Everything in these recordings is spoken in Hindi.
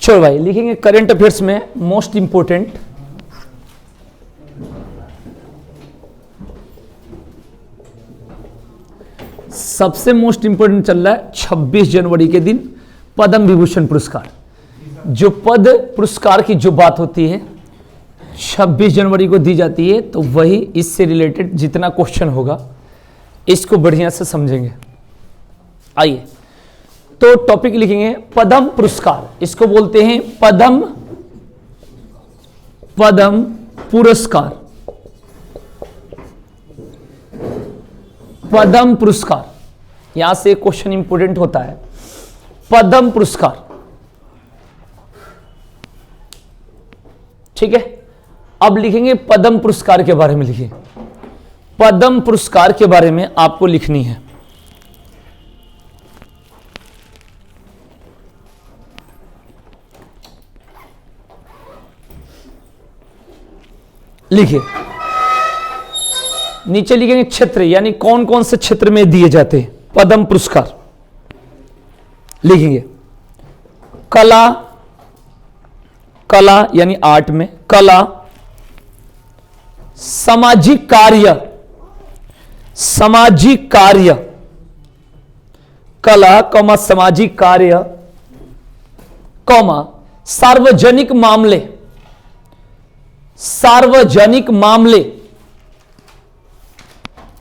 चलो भाई लिखेंगे करंट अफेयर्स में मोस्ट इंपोर्टेंट, सबसे मोस्ट इंपोर्टेंट चल रहा है 26 जनवरी के दिन पद्म विभूषण पुरस्कार। जो पद पुरस्कार की जो बात होती है 26 जनवरी को दी जाती है, तो वही इससे रिलेटेड जितना क्वेश्चन होगा इसको बढ़िया से समझेंगे। आइए तो टॉपिक लिखेंगे पद्म पुरस्कार, इसको बोलते हैं पद्म पुरस्कार। पद्म पुरस्कार, यहां से क्वेश्चन इंपोर्टेंट होता है पद्म पुरस्कार। ठीक है, अब लिखेंगे पद्म पुरस्कार के बारे में। लिखिए पद्म पुरस्कार के बारे में आपको लिखनी है। लिखिए नीचे लिखेंगे क्षेत्र, यानी कौन कौन से क्षेत्र में दिए जाते हैं पद्म पुरस्कार। लिखेंगे कला, कला यानी आर्ट में कला, सामाजिक कार्य, सामाजिक कार्य, कला कौमा सामाजिक कार्य कौमा सार्वजनिक मामले, सार्वजनिक मामले,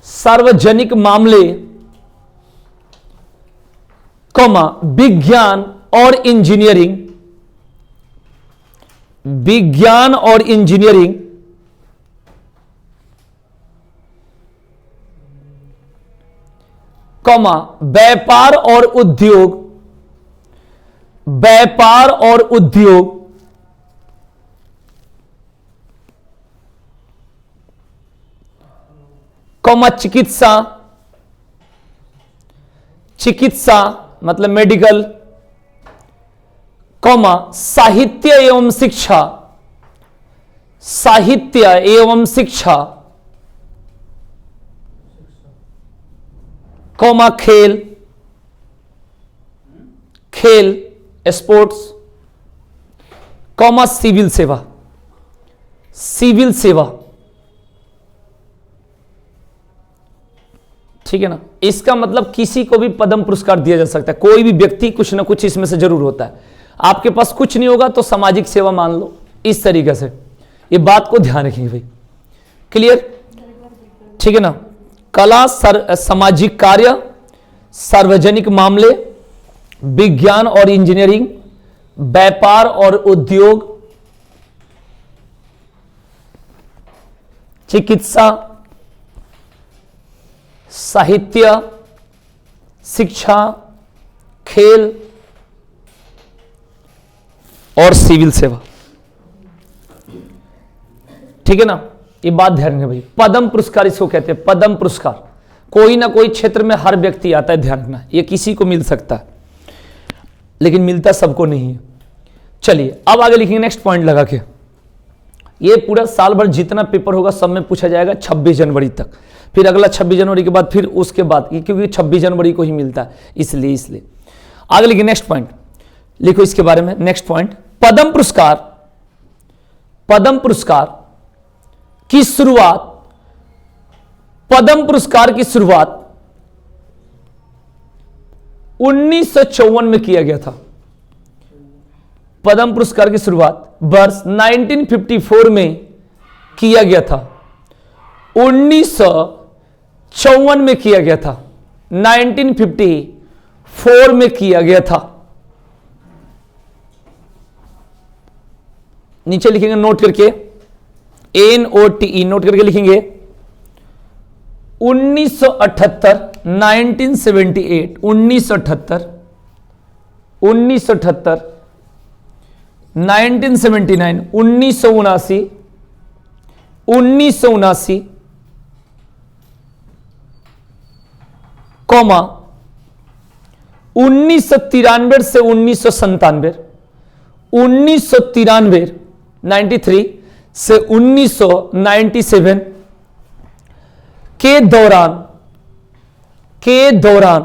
सार्वजनिक मामले कौमा विज्ञान और इंजीनियरिंग, विज्ञान और इंजीनियरिंग कौमा व्यापार और उद्योग, व्यापार और उद्योग कौमा चिकित्सा, चिकित्सा मतलब मेडिकल कौमा साहित्य एवं शिक्षा, साहित्य एवं शिक्षा कौमा खेल, खेल स्पोर्ट्स कौमा सिविल सेवा, सिविल सेवा। ठीक है ना, इसका मतलब किसी को भी पद्म पुरस्कार दिया जा सकता है, कोई भी व्यक्ति कुछ ना कुछ इसमें से जरूर होता है। आपके पास कुछ नहीं होगा तो सामाजिक सेवा मान लो, इस तरीके से ये बात को ध्यान रखेंगे भाई। क्लियर? ठीक है ना, कला, सामाजिक कार्य, सार्वजनिक मामले, विज्ञान और इंजीनियरिंग, व्यापार और उद्योग, चिकित्सा, साहित्य, शिक्षा, खेल और सिविल सेवा। ठीक है ना, ये बात ध्यान रखना भाई। पद्म पुरस्कार इसको कहते हैं, पद्म पुरस्कार। कोई ना कोई क्षेत्र में हर व्यक्ति आता है, ध्यान रखना। ये किसी को मिल सकता है लेकिन मिलता सबको नहीं है। चलिए अब आगे लिखेंगे नेक्स्ट पॉइंट लगा के। ये पूरा साल भर जितना पेपर होगा सब में पूछा जाएगा 26 जनवरी तक, फिर अगला 26 जनवरी के बाद, फिर उसके बाद, क्योंकि 26 जनवरी को ही मिलता है, इसलिए आगे लिखिए नेक्स्ट पॉइंट। लिखो इसके बारे में नेक्स्ट पॉइंट। पद्म पुरस्कार, पद्म पुरस्कार की शुरुआत, पद्म पुरस्कार की शुरुआत 1954 में किया गया था। पद्म पुरस्कार की शुरुआत वर्ष 1954 में किया गया था, 1954 में किया गया था, 1954 में किया गया था। नीचे लिखेंगे नोट करके, NOTE नोट करके लिखेंगे 1978, 1978, 1978, 1978, 1979, 1979, 1979 कॉमा 1993 से 1997, 1993 93 से 1997 के दौरान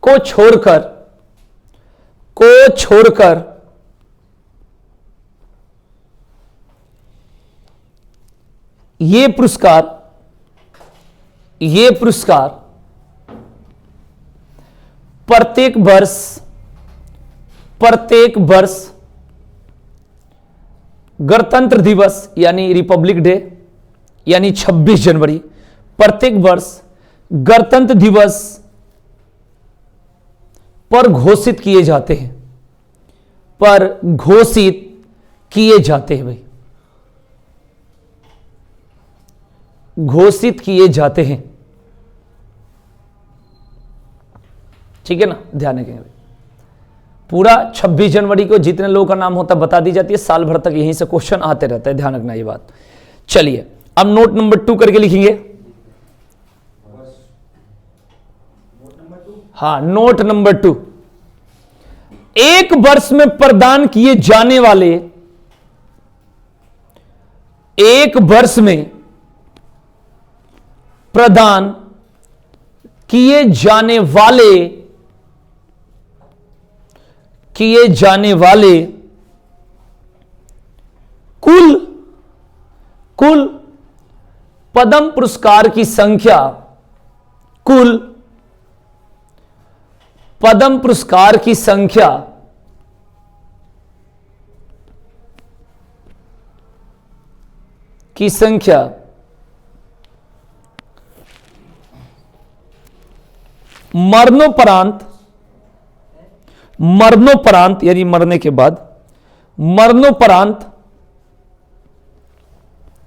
को छोड़कर ये पुरस्कार प्रत्येक वर्ष गणतंत्र दिवस यानी रिपब्लिक डे यानी 26 जनवरी, प्रत्येक वर्ष गणतंत्र दिवस पर घोषित किए जाते हैं, भाई, घोषित किए जाते हैं। ठीक है ना, ध्यान रखेंगे भाई। पूरा 26 जनवरी को जितने लोगों का नाम होता है बता दी जाती है, साल भर तक यहीं से क्वेश्चन आते रहते हैं, ध्यान रखना ये बात। चलिए अब नोट नंबर 2 करके लिखेंगे। हाँ, नोट नंबर 2, एक वर्ष में प्रदान किए जाने वाले, एक वर्ष में प्रदान किए जाने वाले कुल पद्म पुरस्कार की संख्या, कुल पद्म पुरस्कार की संख्या मरणोपरांत यानी मरने के बाद, मरणोपरांत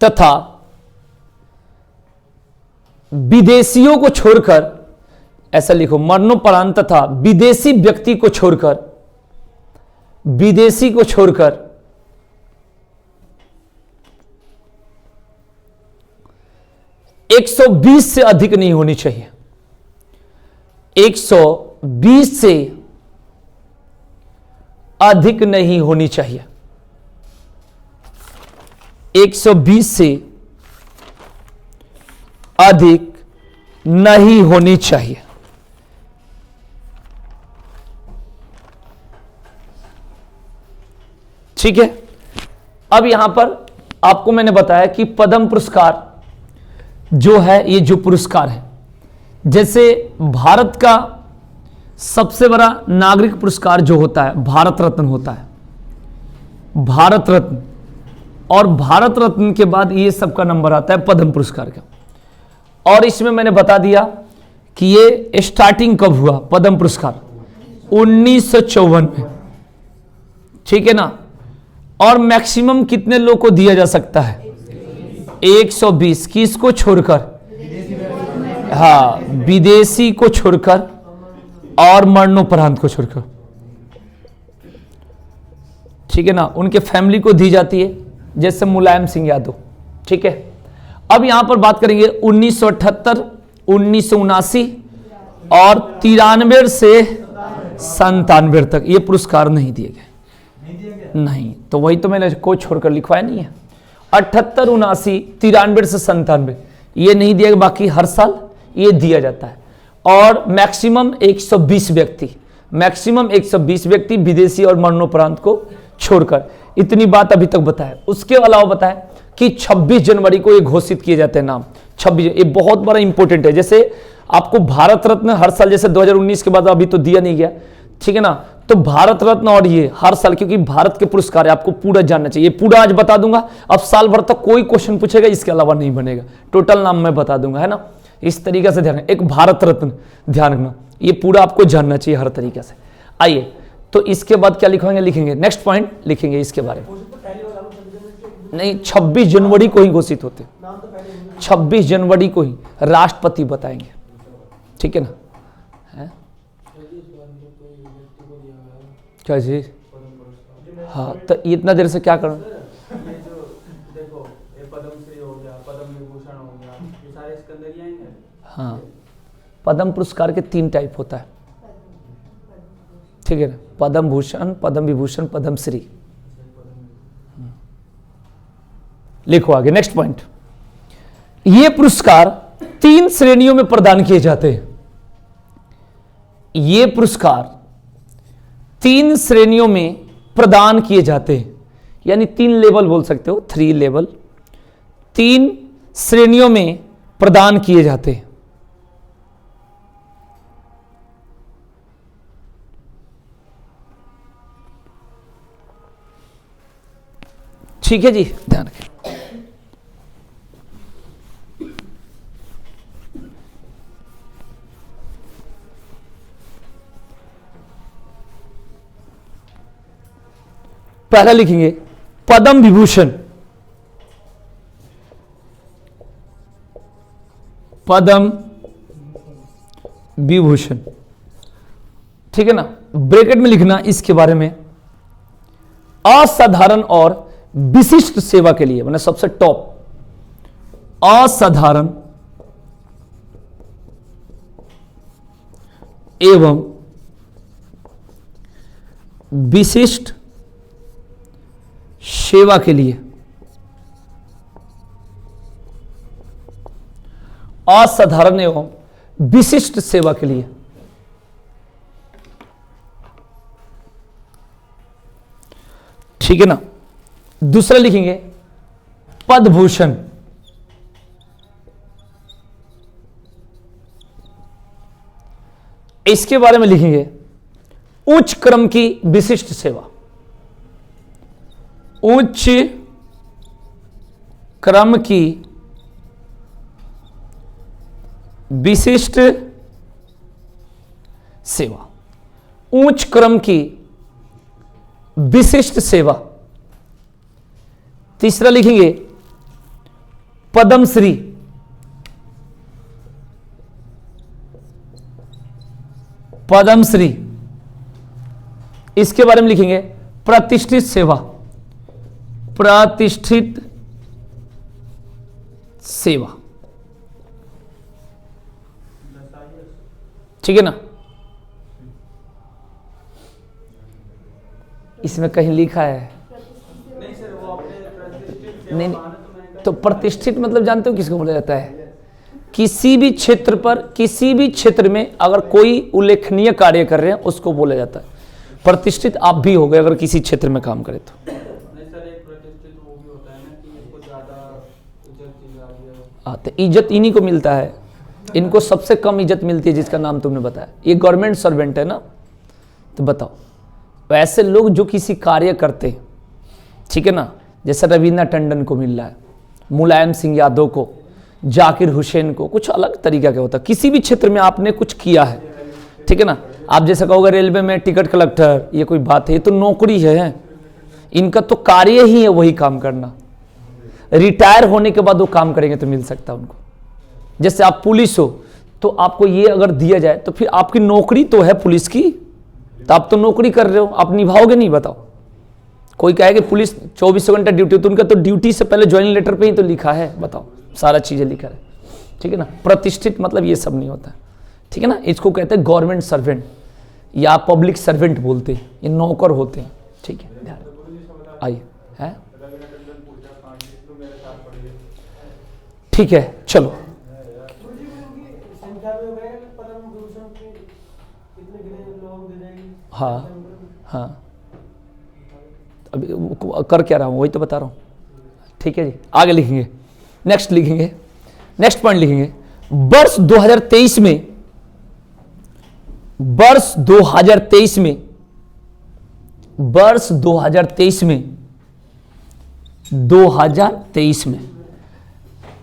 तथा विदेशियों को छोड़कर, ऐसा लिखो, मरणोपरांत तथा विदेशी व्यक्ति को छोड़कर, 120 से अधिक नहीं होनी चाहिए, 120 से अधिक नहीं होनी चाहिए, 120 से अधिक नहीं होनी चाहिए। ठीक है, अब यहां पर आपको मैंने बताया कि पद्म पुरस्कार जो है, ये जो पुरस्कार है, जैसे भारत का सबसे बड़ा नागरिक पुरस्कार जो होता है भारत रत्न होता है, भारत रत्न, और भारत रत्न के बाद ये सबका नंबर आता है पद्म पुरस्कार का। और इसमें मैंने बता दिया कि ये स्टार्टिंग कब हुआ पद्म पुरस्कार, 1954 में। ठीक है ना, और मैक्सिमम कितने लोग को दिया जा सकता है, 120, किसको छोड़कर, हाँ, विदेशी को छोड़कर और मरणोपरांत को छोड़कर। ठीक है ना, उनके फैमिली को दी जाती है, जैसे मुलायम सिंह यादव। ठीक है, अब यहां पर बात करेंगे 1978, 1979 और 93 से 97 तक ये पुरस्कार नहीं दिए गए, नहीं, तो वही तो मैंने कोई छोड़कर लिखवाया नहीं है। 78, 79, 93 से 97 ये नहीं दिया गया, बाकी हर साल ये दिया जाता है। और मैक्सिमम 120 व्यक्ति विदेशी और मरणोपरांत को छोड़कर, इतनी बात अभी तक बताया। उसके अलावा बताया कि 26 जनवरी को ये घोषित किए जाते हैं नाम, 26, ये बहुत बड़ा इंपॉर्टेंट है। जैसे आपको भारत रत्न हर साल, जैसे 2019 के बाद अभी तो दिया नहीं गया, ठीक है ना, तो भारत रत्न और ये हर साल, क्योंकि भारत के पुरस्कार है, आपको पूरा जानना चाहिए। पूरा आज बता दूंगा, अब साल भर तक कोई क्वेश्चन पूछेगा इसके अलावा नहीं बनेगा, टोटल नाम मैं बता दूंगा, है ना। इस तरीके से ध्यान, एक भारत रत्न ध्यान रखना, ये पूरा आपको जानना चाहिए हर तरीके से। आइए, तो इसके बाद क्या लिखेंगे, नेक्स्ट पॉइंट लिखेंगे इसके बारे में। नहीं, 26 जनवरी को ही घोषित होते, 26 जनवरी को ही राष्ट्रपति बताएंगे। ठीक है ना, है क्या जी, हाँ, तो इतना देर से क्या करना, हाँ, पद्म पुरस्कार के 3 टाइप होता है, ठीक है ना, पद्म भूषण, पद्म विभूषण, पद्म श्री। लिखो आगे, नेक्स्ट पॉइंट। ये पुरस्कार 3 श्रेणियों में प्रदान किए जाते हैं, ये पुरस्कार 3 श्रेणियों में प्रदान किए जाते हैं, यानी 3 लेवल बोल सकते हो, 3 लेवल, 3 श्रेणियों में प्रदान किए जाते हैं। ठीक है जी, ध्यान रखें। पहला लिखेंगे पद्म विभूषण, पद्म विभूषण, ठीक है ना। ब्रैकेट में लिखना इसके बारे में, असाधारण और विशिष्ट सेवा के लिए, मतलब सबसे टॉप, असाधारण एवं विशिष्ट सेवा के लिए, असाधारण एवं विशिष्ट सेवा के लिए। ठीक है ना। दूसरा लिखेंगे पद्मभूषण, इसके बारे में लिखेंगे उच्च क्रम की विशिष्ट सेवा, उच्च क्रम की विशिष्ट सेवा, उच्च क्रम की विशिष्ट सेवा। तीसरा लिखेंगे पद्मश्री, पद्मश्री, इसके बारे में लिखेंगे प्रतिष्ठित सेवा, प्रतिष्ठित सेवा। ठीक है ना। इसमें कहीं लिखा है नहीं, तो प्रतिष्ठित मतलब जानते हो किसको बोला जाता है? किसी भी क्षेत्र पर, किसी भी क्षेत्र में अगर कोई उल्लेखनीय कार्य कर रहे हैं उसको बोला जाता है प्रतिष्ठित। आप भी हो गए अगर किसी क्षेत्र में काम करें तो। नहीं सर, एक प्रतिष्ठित वो भी होता है ना कि इसको ज्यादा इज्जत दी जा रही है। हाँ, तो इज्जत इन्हीं को मिलता है, इनको सबसे कम इज्जत मिलती है जिसका नाम तुमने बताया। ये गवर्नमेंट सर्वेंट है ना। तो बताओ, वैसे लोग जो किसी कार्य करते हैं, ठीक है ना, जैसे रवीना टंडन को मिल रहा है, मुलायम सिंह यादव को, जाकिर हुसैन को, कुछ अलग तरीका का होता है। किसी भी क्षेत्र में आपने कुछ किया है, ठीक है ना। आप जैसे कहोगे रेलवे में टिकट कलेक्टर, ये कोई बात है? ये तो नौकरी है, इनका तो कार्य ही है वही काम करना। रिटायर होने के बाद वो काम करेंगे तो मिल सकता है उनको। जैसे आप पुलिस हो तो आपको ये अगर दिया जाए तो फिर आपकी नौकरी तो है पुलिस की, तो आप तो नौकरी कर रहे हो, आप निभाओगे नहीं? बताओ। कोई कहेगा पुलिस 24 घंटा ड्यूटी, तो उनका तो ड्यूटी से पहले ज्वाइनिंग लेटर पे ही तो लिखा है। बताओ, सारा चीजें लिखा है, ठीक है ना। प्रतिष्ठित मतलब ये सब नहीं होता है, ठीक है ना। इसको कहते हैं गवर्नमेंट सर्वेंट या पब्लिक सर्वेंट बोलते हैं, ये नौकर होते हैं, ठीक है। ध्यान आइए, है ठीक है, चलो। हाँ हाँ, अभी कर क्या रहा हूँ वही तो बता रहा हूँ, ठीक है जी। आगे लिखेंगे, नेक्स्ट लिखेंगे, नेक्स्ट पॉइंट लिखेंगे वर्ष 2023 में, वर्ष 2023 में, वर्ष 2023 में, 2023 में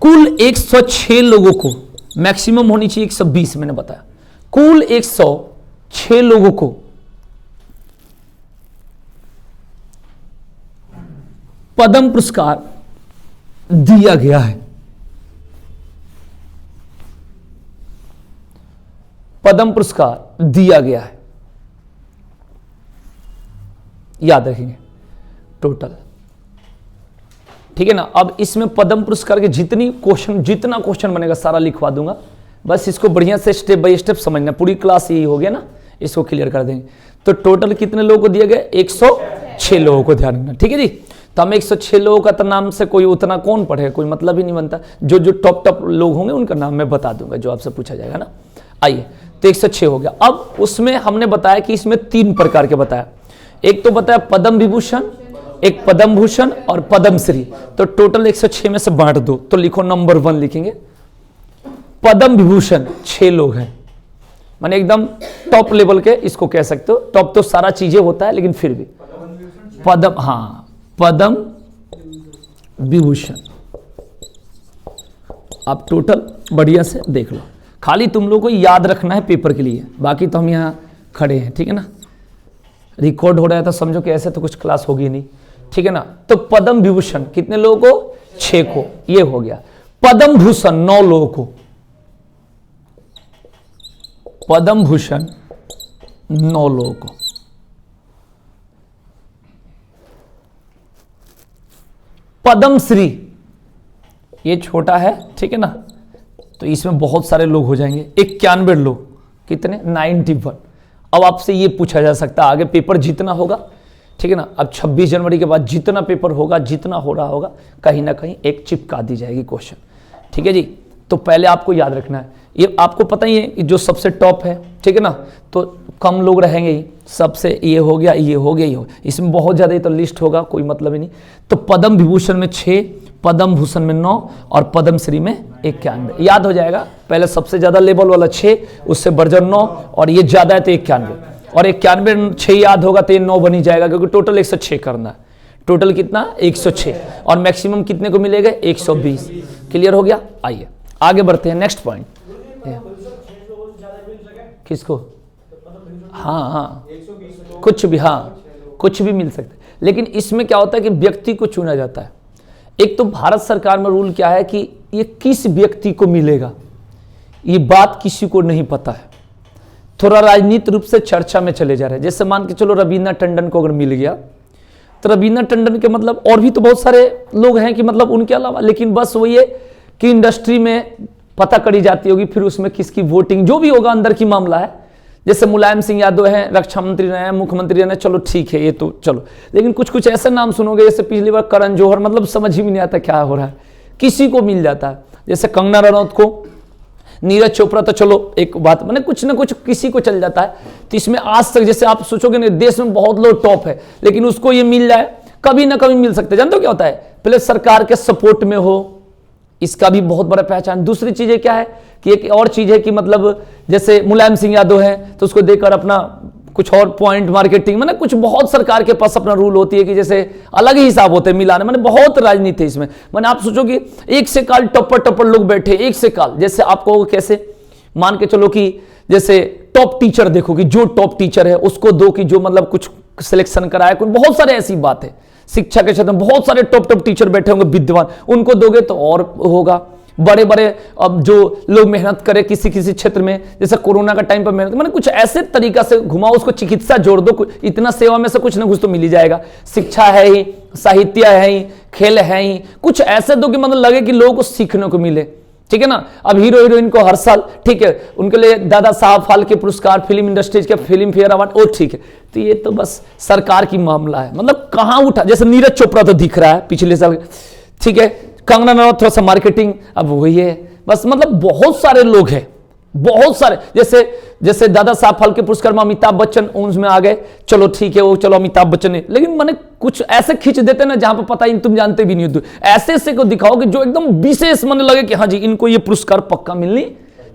कुल 106 लोगों को, मैक्सिमम होनी चाहिए 120, मैंने बताया, कुल 106 लोगों को पद्म पुरस्कार दिया गया है। पद्म पुरस्कार दिया गया है, याद रखेंगे टोटल, ठीक है ना। अब इसमें पद्म पुरस्कार के जितना क्वेश्चन बनेगा सारा लिखवा दूंगा, बस इसको बढ़िया से स्टेप बाय स्टेप समझना। पूरी क्लास यही हो गया ना, इसको क्लियर कर देंगे। तो टोटल कितने लोगों को दिया गया? 106 लोगों को, ध्यान रखना, ठीक है जी। तो हम 106 लोगों का तो नाम से कोई उतना कौन पढ़ेगा, कोई मतलब ही नहीं बनता। जो जो टॉप लोग होंगे उनका नाम मैं बता दूंगा, जो आपसे पूछा जाएगा ना। आइए, तो 106 हो गया। अब उसमें हमने बताया कि इसमें 3 प्रकार के बताया, एक तो बताया पद्म विभूषण, एक पद्म भूषण और पद्मश्री। तो टोटल 106 में से बांट दो, तो लिखो नंबर 1 लिखेंगे पद्म विभूषण 6 लोग हैं, माने एकदम टॉप लेवल के इसको कह सकते हो। टॉप तो सारा चीजें होता है लेकिन फिर भी पद्म, हाँ पद्म विभूषण। आप टोटल बढ़िया से देख लो, खाली तुम लोग को याद रखना है पेपर के लिए, बाकी तो हम यहाँ खड़े हैं, ठीक है ना। रिकॉर्ड हो रहा है तो समझो कि ऐसे तो कुछ क्लास होगी नहीं, ठीक है ना। तो पद्म विभूषण कितने लोगों को? 6 को, ये हो गया। पद्म भूषण 9 लोगों को, पद्म भूषण 9 लोगों को। पद्मश्री ये छोटा है, ठीक है ना, तो इसमें बहुत सारे लोग हो जाएंगे, 91 लोग। कितने? 91। अब आपसे ये पूछा जा सकता है आगे पेपर जितना होगा, ठीक है ना, अब 26 जनवरी के बाद जितना पेपर होगा, जितना हो रहा होगा, कहीं ना कहीं एक चिपका दी जाएगी क्वेश्चन, ठीक है जी। तो पहले आपको याद रखना है, ये आपको पता ही है कि जो सबसे टॉप है, ठीक है ना, तो कम लोग रहेंगे ही, सबसे ये हो गया, ये हो गया, ये हो, इसमें बहुत ज़्यादा ही तो लिस्ट होगा, कोई मतलब ही नहीं। तो पद्म विभूषण में 6, पद्म भूषण में 9 और पद्मश्री में 91। याद हो जाएगा, पहले सबसे ज़्यादा लेवल वाला 6, उससे बढ़कर 9 और ये ज़्यादा है तो 91, और 91 6 याद होगा तो ये 9 बन ही जाएगा, क्योंकि टोटल 106 करना है। टोटल कितना? 106, और मैक्सिमम कितने को मिलेगा? 120। क्लियर हो गया? आइए आगे बढ़ते हैं, नेक्स्ट पॉइंट। किसको? हाँ हाँ, कुछ भी, हाँ कुछ भी मिल सकता है, लेकिन इसमें क्या होता है कि व्यक्ति को चुना जाता है। एक तो भारत सरकार में रूल क्या है कि ये किस व्यक्ति को मिलेगा, ये बात किसी को नहीं पता है, थोड़ा राजनीतिक रूप से चर्चा में चले जा रहे हैं। जैसे मान के चलो रवीना टंडन को अगर मिल गया, तो रवीना टंडन के मतलब, और भी तो बहुत सारे लोग हैं कि मतलब उनके अलावा, लेकिन बस वही है कि इंडस्ट्री में पता करी जाती होगी, फिर उसमें किसकी वोटिंग, जो भी होगा अंदर की मामला है। जैसे मुलायम सिंह यादव हैं, रक्षा मंत्री रहे हैं, मुख्यमंत्री रहे हैं, चलो ठीक है, ये तो चलो, लेकिन कुछ कुछ ऐसे नाम सुनोगे जैसे पिछली बार करण जौहर, मतलब समझ ही नहीं आता क्या हो रहा है, किसी को मिल जाता है। जैसे कंगना रनौत को, नीरज चोपड़ा, तो चलो एक बात, मैंने कुछ ना कुछ किसी को चल जाता है। तो इसमें आज तक जैसे आप सोचोगे ना, देश में बहुत लोग टॉप है, लेकिन उसको ये मिल जाए, कभी ना कभी मिल सकते हैं। जानते हो क्या होता है? पहले सरकार के सपोर्ट में हो, इसका भी बहुत बड़ा पहचान। दूसरी चीजें क्या है कि एक और चीज है कि मतलब जैसे मुलायम सिंह यादव है, तो उसको देखकर अपना कुछ और पॉइंट मार्केटिंग, मैंने कुछ बहुत सरकार के पास अपना रूल होती है कि जैसे अलग ही हिसाब होते हैं मिलाने, मैंने बहुत राजनीति है इसमें। मैंने आप सोचो कि एक से काल टप्पर लोग बैठे, एक से काल, जैसे आपको कैसे मान के चलो कि जैसे टॉप टीचर देखो कि जो टॉप टीचर है उसको दो, कि जो मतलब कुछ सिलेक्शन कराया, कोई बहुत सारे ऐसी बात है। शिक्षा के क्षेत्र में बहुत सारे टॉप टीचर बैठे होंगे विद्वान, उनको दोगे तो और होगा। बड़े बड़े अब जो लोग मेहनत करे किसी किसी क्षेत्र में, जैसे कोरोना का टाइम पर मेहनत, मैंने कुछ ऐसे तरीका से घुमाओ, उसको चिकित्सा जोड़ दो, इतना सेवा में से कुछ ना कुछ तो मिल ही जाएगा। शिक्षा है ही, साहित्य है ही, खेल है ही, कुछ ऐसे दो कि मतलब लगे कि लोगों को सीखने को मिले, ठीक है ना। अब हीरो हीरोइन को हर साल, ठीक है, उनके लिए दादा साहब फाल्के पुरस्कार, फिल्म इंडस्ट्रीज के फिल्म फेयर अवार्ड, वो ठीक है। तो ये तो बस सरकार की मामला है, मतलब कहां उठा, जैसे नीरज चोपड़ा तो दिख रहा है पिछले साल, ठीक है, कंगना रनौत थोड़ा सा मार्केटिंग, अब वही है बस, मतलब बहुत सारे लोग हैं, बहुत सारे। जैसे दादा साहब फाल्के पुरस्कार में अमिताभ बच्चन उसमें आ गए, चलो ठीक है, वो चलो अमिताभ बच्चन ने, लेकिन मैंने कुछ ऐसे खींच देते ना जहां पर पता ही तुम जानते भी नहीं हो, ऐसे ऐसे को दिखाओ कि जो एकदम विशेष मन लगे कि हाँ जी इनको ये पुरस्कार पक्का मिलनी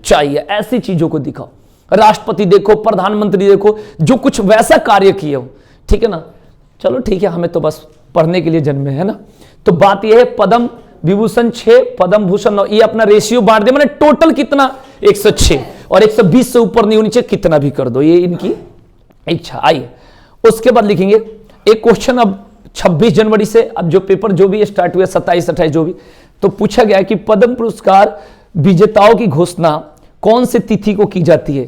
चाहिए, ऐसी चीजों को दिखाओ। राष्ट्रपति देखो, प्रधानमंत्री देखो, जो कुछ वैसा कार्य किए हो, ठीक है ना। चलो ठीक है, हमें तो बस पढ़ने के लिए जन्मे है ना। तो बात यह है, पद्म विभूषण 6, पद्म भूषण 9, ये अपना रेशियो बांट दे, मैंने टोटल कितना 106, और 120 से ऊपर नहीं नीचे कितना भी कर दो, ये इनकी इच्छा। आइए उसके बाद लिखेंगे एक क्वेश्चन। अब 26 जनवरी से अब जो पेपर जो भी स्टार्ट हुए, 27, 28 जो भी, तो पूछा गया कि पद्म पुरस्कार विजेताओं की घोषणा कौन से तिथि को की जाती है।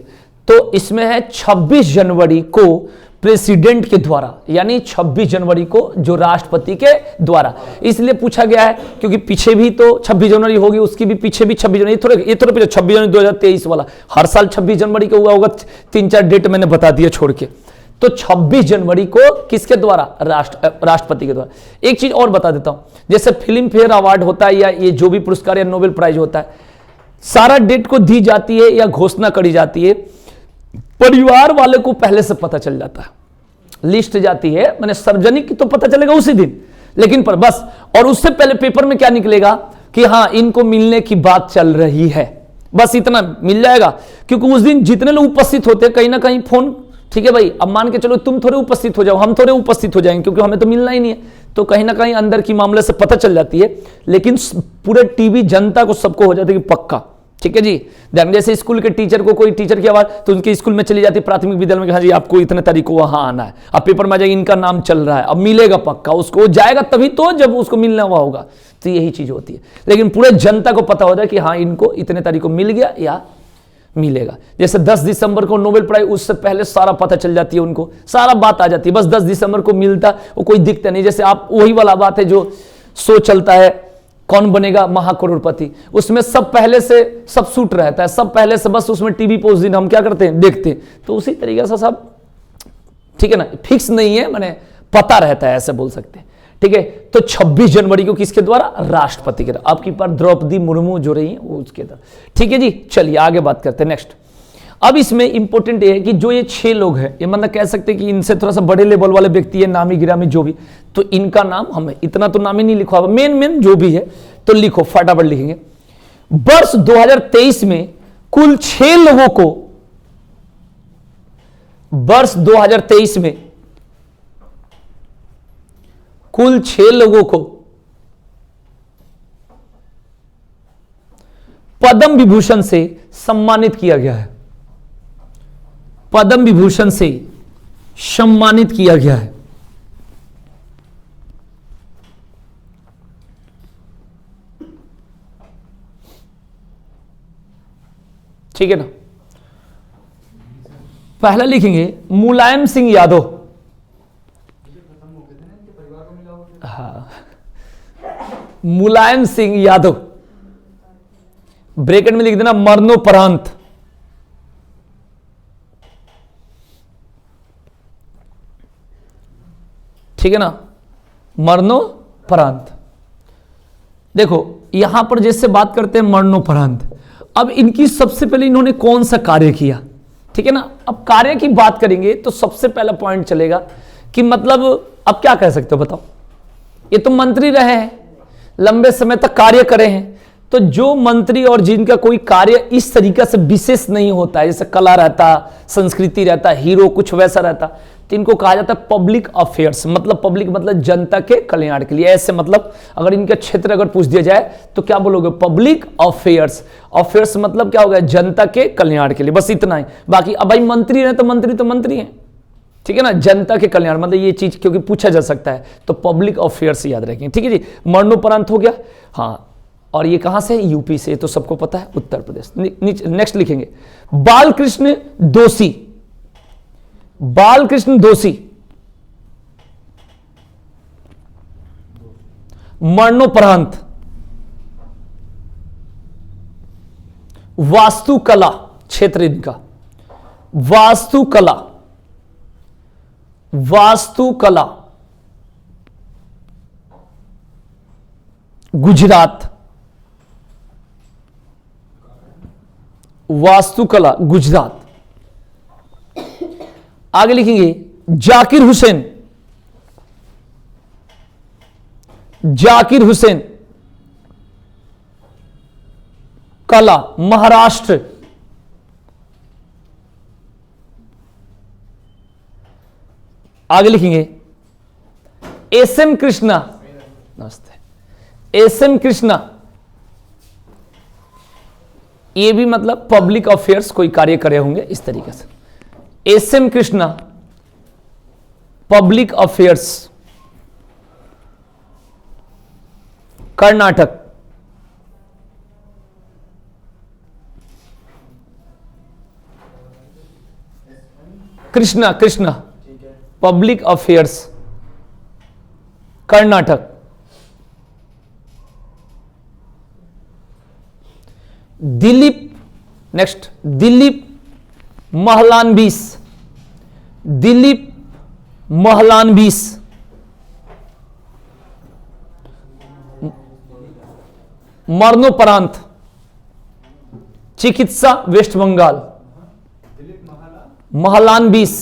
तो इसमें है 26 जनवरी को प्रेसिडेंट के द्वारा, यानी 26 जनवरी को जो राष्ट्रपति के द्वारा। इसलिए पूछा गया है क्योंकि पीछे भी तो 26 जनवरी होगी, उसकी भी पीछे भी 26 जनवरी, ये थोड़े पीछे 26 जनवरी 2023 वाला, हर साल 26 जनवरी को हुआ होगा, 3-4 डेट मैंने बता दिया छोड़ के। तो 26 जनवरी को किसके द्वारा? राष्ट्रपति के द्वारा। एक चीज और बता देता हूं, जैसे फिल्म फेयर अवार्ड होता है या ये जो भी पुरस्कार या नोबेल प्राइज होता है, सारा डेट को दी जाती है या घोषणा करी जाती है परिवार वाले को पहले से पता चल जाता है, लिस्ट जाती है, मैंने सार्वजनिक की तो पता चलेगा उसी दिन, लेकिन पर बस, और उससे पहले पेपर में क्या निकलेगा कि हां इनको मिलने की बात चल रही है, बस इतना मिल जाएगा। क्योंकि उस दिन जितने लोग उपस्थित होते हैं कहीं ना कहीं फोन, ठीक है भाई, अब मान के चलो तुम थोड़े उपस्थित हो जाओ, हम थोड़े उपस्थित हो जाएंगे, क्योंकि हमें तो मिलना ही नहीं है, तो कहीं ना कहीं अंदर की मामले से पता चल जाती है। लेकिन पूरे टीवी जनता को सबको हो जाता है कि पक्का, ठीक है जी। ध्यान, जैसे स्कूल के टीचर को, कोई टीचर की आवाज तो उनके स्कूल में चली जाती है, प्राथमिक विद्यालय में, हाँ जी आपको इतने तारीख को वहां आना है, अब पेपर में आ जाएगा इनका नाम चल रहा है, अब मिलेगा पक्का उसको, वो जाएगा तभी तो जब उसको मिलना हुआ होगा, तो यही चीज होती है। लेकिन पूरे जनता को पता होता है कि हाँ इनको इतने तारीख को मिल गया या मिलेगा। जैसे 10 दिसंबर को नोबेल प्राइज, उससे पहले सारा पता चल जाती है उनको, सारा बात आ जाती है, बस 10 दिसंबर को मिलता, वो कोई दिखता नहीं। जैसे आप वही वाला बात है जो शो चलता है कौन बनेगा महाकरोड़पति, उसमें सब पहले से सब शूट रहता है, सब पहले से, बस उसमें टीवी पे उस दिन हम क्या करते हैं, देखते हैं। तो उसी तरीके से सब, ठीक है ना, फिक्स नहीं है, मैंने पता रहता है, ऐसे बोल सकते हैं, ठीक है। तो 26 जनवरी को किसके द्वारा, राष्ट्रपति के द्वारा। आपकी पर द्रौपदी मुर्मू जो रही है वो उसके द्वारा, ठीक है जी। चलिए आगे बात करते हैं नेक्स्ट। अब इसमें इंपॉर्टेंट ये है कि जो ये 6 लोग हैं, ये मतलब कह सकते हैं कि इनसे थोड़ा सा बड़े लेवल वाले व्यक्ति है, नामी गिरामी जो भी, तो इनका नाम हमें इतना तो नाम ही नहीं लिखा हुआ, मेन जो भी है तो लिखो, फटाफट लिखेंगे। वर्ष 2023 में कुल 6 लोगों को, वर्ष 2023 में कुल 6 लोगों को पद्म विभूषण से सम्मानित किया गया है, पद्म विभूषण से सम्मानित किया गया है। ठीक है ना, पहला लिखेंगे मुलायम सिंह यादव, हाँ मुलायम सिंह यादव, ब्रैकेट में लिख देना मरणोपरांत, ठीक है ना, मरणोपरांत। देखो यहां पर जैसे बात करते हैं मरणोपरांत, अब इनकी सबसे पहले इन्होंने कौन सा कार्य किया, ठीक है ना। अब कार्य की बात करेंगे तो सबसे पहला पॉइंट चलेगा कि मतलब अब क्या कह सकते हो बताओ, ये तो मंत्री रहे हैं, लंबे समय तक कार्य करे हैं, तो जो मंत्री और जिनका कोई कार्य इस तरीके से विशेष नहीं होता है, जैसे कला रहता, संस्कृति रहता, हीरो कुछ वैसा रहता, तो इनको कहा जाता है पब्लिक अफेयर्स। मतलब पब्लिक मतलब जनता के कल्याण के लिए, ऐसे मतलब अगर इनका क्षेत्र अगर पूछ दिया जाए तो क्या बोलोगे, पब्लिक अफेयर्स। अफेयर्स मतलब क्या हो गया, जनता के कल्याण के लिए, बस इतना ही। बाकी अब भाई मंत्री है तो मंत्री है, ठीक है ना, जनता के कल्याण मतलब ये चीज क्योंकि पूछा जा सकता है तो पब्लिक अफेयर्स याद रखेंगे, ठीक है जी। मरणोपरांत हो गया, हाँ, और ये कहां से, यूपी से, तो सबको पता है उत्तर प्रदेश। नेक्स्ट लिखेंगे बालकृष्ण दोषी, बालकृष्ण दोषी मरणोपरांत वास्तुकला क्षेत्र इनका, वास्तुकला गुजरात, वास्तुकला गुजरात। आगे लिखेंगे जाकिर हुसैन, जाकिर हुसैन कला महाराष्ट्र। आगे लिखेंगे एसएम कृष्णा, नमस्ते, एसएम कृष्णा, ये भी मतलब पब्लिक अफेयर्स कोई कार्य करे होंगे इस तरीके से। SM Krishna public affairs Karnataka. Krishna public affairs Karnataka. Dilip, next Dilip Mahalanabis, Dilip Mahalanabis मरणोपरांत चिकित्सा वेस्ट बंगाल। महालानबिस,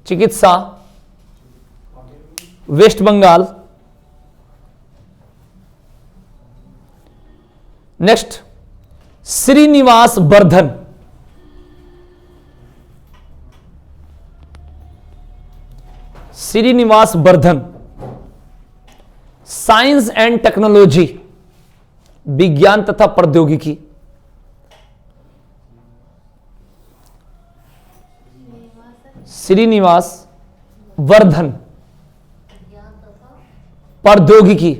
चिकित्सा, west Bengal. Next, Srinivas Vardhan, Srinivas Vardhan, science and technology, विज्ञान तथा प्रौद्योगिकी। श्रीनिवास वर्धन, प्रौद्योगिकी।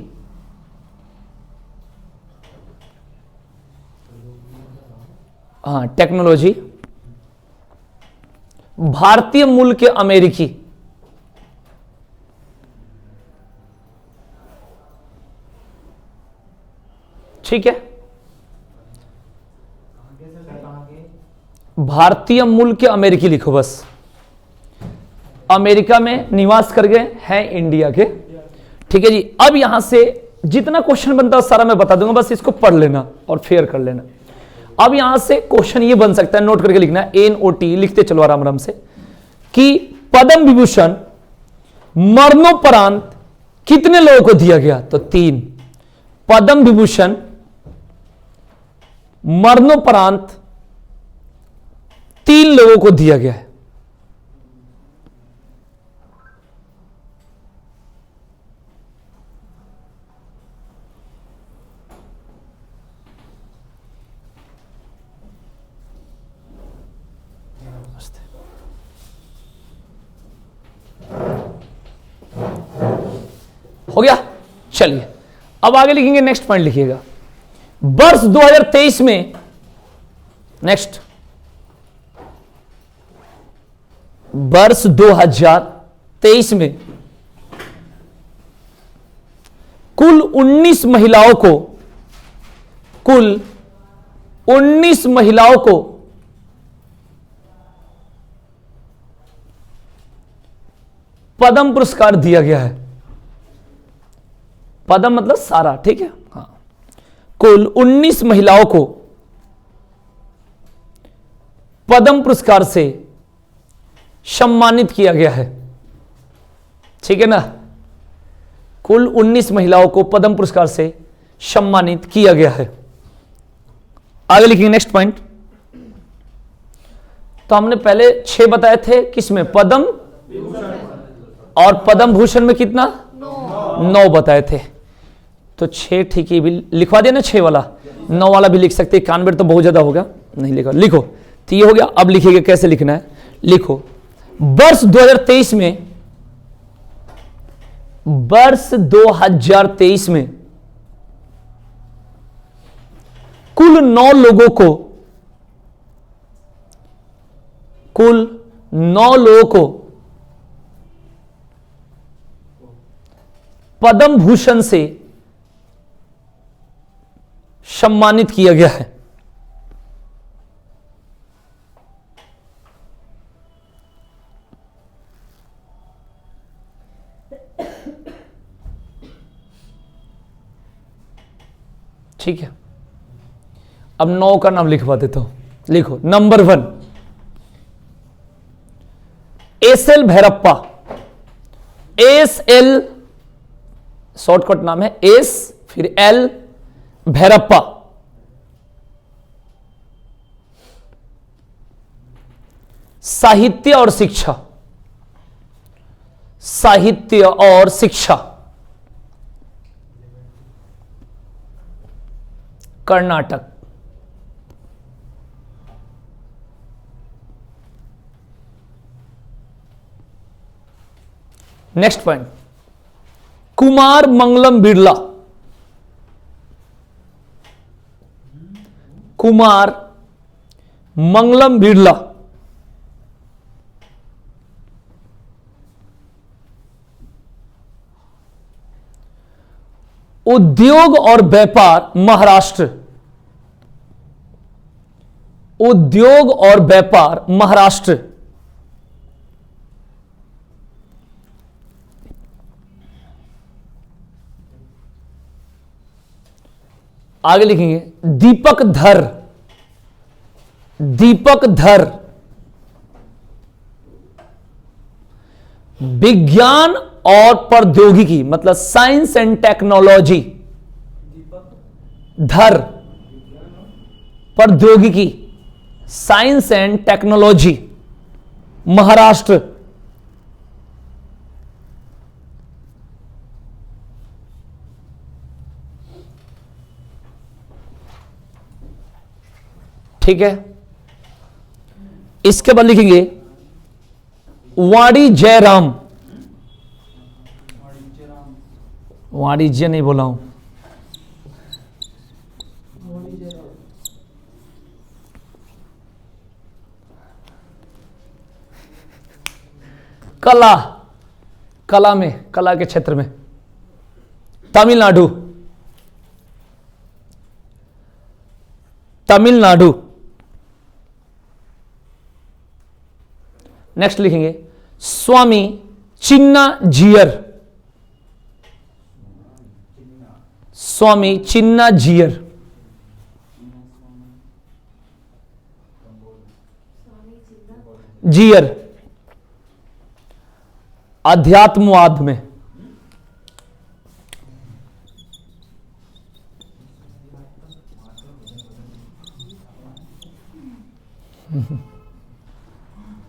हाँ, टेक्नोलॉजी। भारतीय मूल के अमेरिकी, ठीक है। भारतीय मूल के अमेरिकी लिखो बस, अमेरिका में निवास कर गए हैं इंडिया के, ठीक है जी। अब यहां से जितना क्वेश्चन बनता है सारा मैं बता दूंगा, बस इसको पढ़ लेना और फेयर कर लेना। अब यहां से क्वेश्चन ये बन सकता है, नोट करके लिखना है, NOT लिखते चलो आराम आराम से, कि पद्म विभूषण मरणोपरांत कितने लोगों को दिया गया? तो 3। पद्म विभूषण मरणोपरांत 3 लोगों को दिया गया है। हो गया, चलिए अब आगे लिखेंगे, नेक्स्ट पॉइंट लिखिएगा। वर्ष 2023 में, नेक्स्ट, वर्ष 2023 में कुल 19 महिलाओं को, कुल 19 महिलाओं को पद्म पुरस्कार दिया गया है। पद्म मतलब सारा, ठीक है। हाँ, कुल 19 महिलाओं को पद्म पुरस्कार से सम्मानित किया गया है, ठीक है ना। कुल 19 महिलाओं को पद्म पुरस्कार से सम्मानित किया गया है। आगे लिखेंगे नेक्स्ट पॉइंट। तो हमने पहले 6 बताए थे, किसमें? पद्म और पद्म भूषण में कितना? 9 बताए थे। तो 6 ठीक है, भी लिखवा देना 6 वाला, 9 वाला भी लिख सकते हैं। 91 तो बहुत ज्यादा होगा, नहीं लिखो, लिखो। तो ये हो गया। अब लिखिएगा कैसे लिखना है, लिखो। वर्ष 2023 में, वर्ष 2023 में कुल 9 लोगों को, कुल 9 लोगों को पद्म भूषण से सम्मानित किया गया है। ठीक है, अब 9 का नाम लिखवा देता हूं, लिखो। Number 1 SL Bhyrappa, SL shortcut नाम है, S फिर L भैरप्पा। साहित्य और शिक्षा, साहित्य और शिक्षा, कर्नाटक। नेक्स्ट पॉइंट, कुमार मंगलम बिरला, कुमार मंगलम बिरला उद्योग और व्यापार महाराष्ट्र, उद्योग और व्यापार महाराष्ट्र। आगे लिखेंगे दीपक धर, दीपक धर विज्ञान और प्रौद्योगिकी मतलब साइंस एंड टेक्नोलॉजी, दीपक धर प्रौद्योगिकी साइंस एंड टेक्नोलॉजी, महाराष्ट्र। ठीक है, इसके बाद लिखेंगे वाणी जयराम, वाणिज्यराम वाणिज्य नहीं बोला हूं, वाणिज्यराम कला, कला में, कला के क्षेत्र में तमिलनाडु, तमिलनाडु। नेक्स्ट लिखेंगे स्वामी चिन्ना जियर, स्वामी चिन्ना जियर, जियर अध्यात्मवाद में,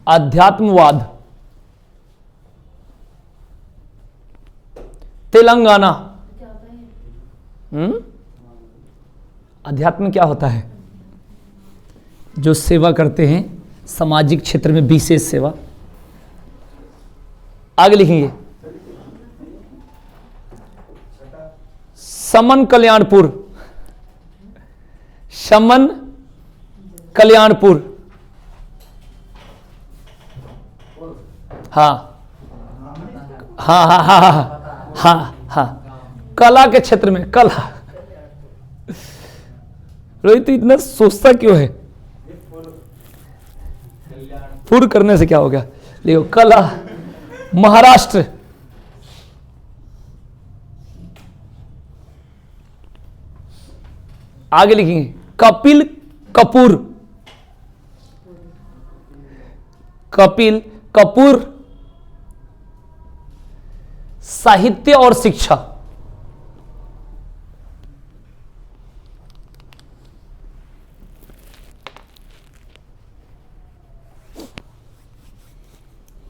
अध्यात्मवाद तेलंगाना। अध्यात्म क्या होता है? जो सेवा करते हैं सामाजिक क्षेत्र में, विशेष सेवा। आगे लिखेंगे समन कल्याणपुर, समन कल्याणपुर, हाँ हाँ हाँ हाँ हाँ हाँ हाँ, कला के क्षेत्र में, कला। रोहित इतना सोचता क्यों है? पूर्ण करने से क्या हो गया? देखो कला, महाराष्ट्र। आगे लिखेंगे कपिल कपूर, कपिल कपूर साहित्य और शिक्षा,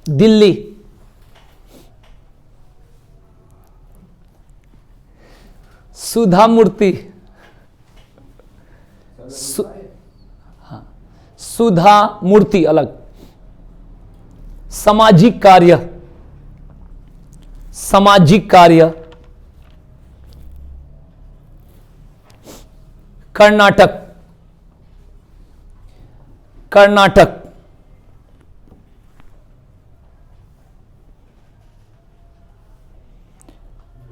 दिल्ली। सुधा मूर्ति, हाँ, सुधा मूर्ति अलग, सामाजिक कार्य, सामाजिक कार्य, कर्नाटक, कर्नाटक।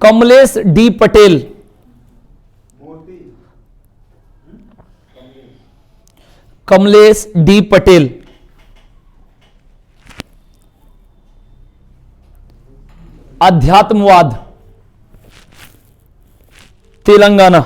कमलेश डी पटेल, कमलेश डी पटेल अध्यात्मवाद तेलंगाना।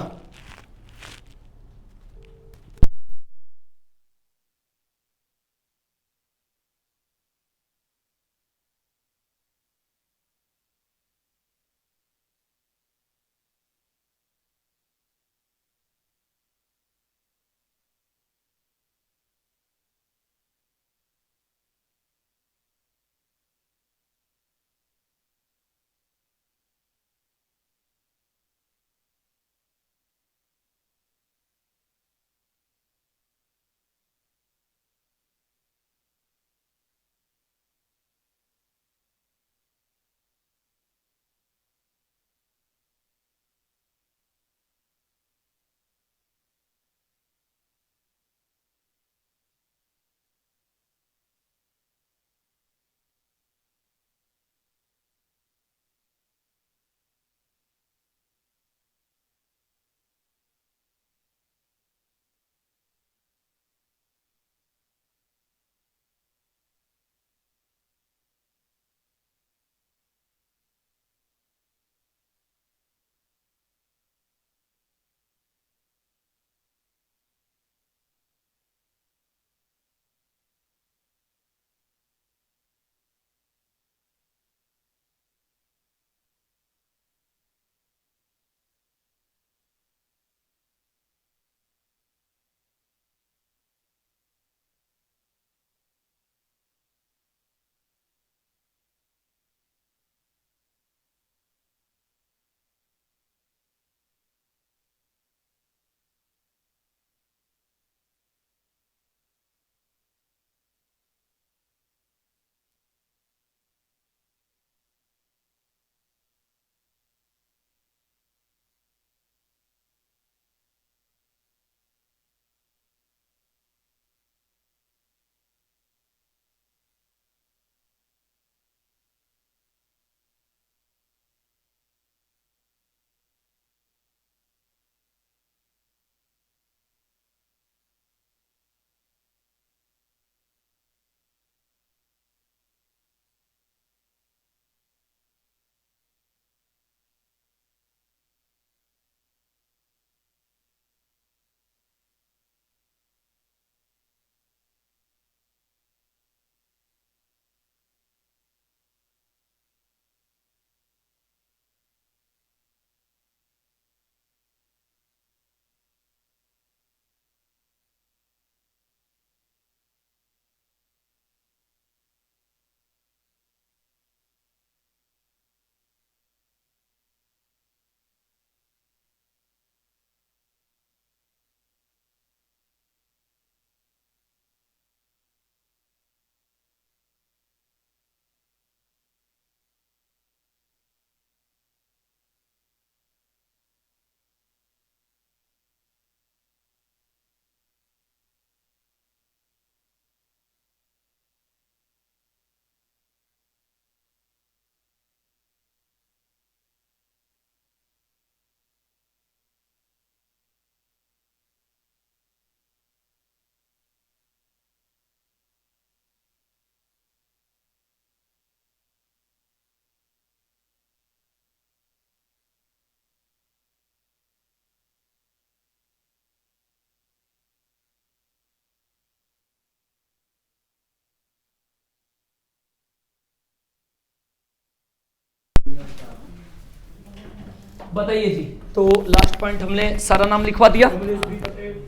बताइए जी। तो लास्ट पॉइंट हमने सारा नाम लिखवा दिया,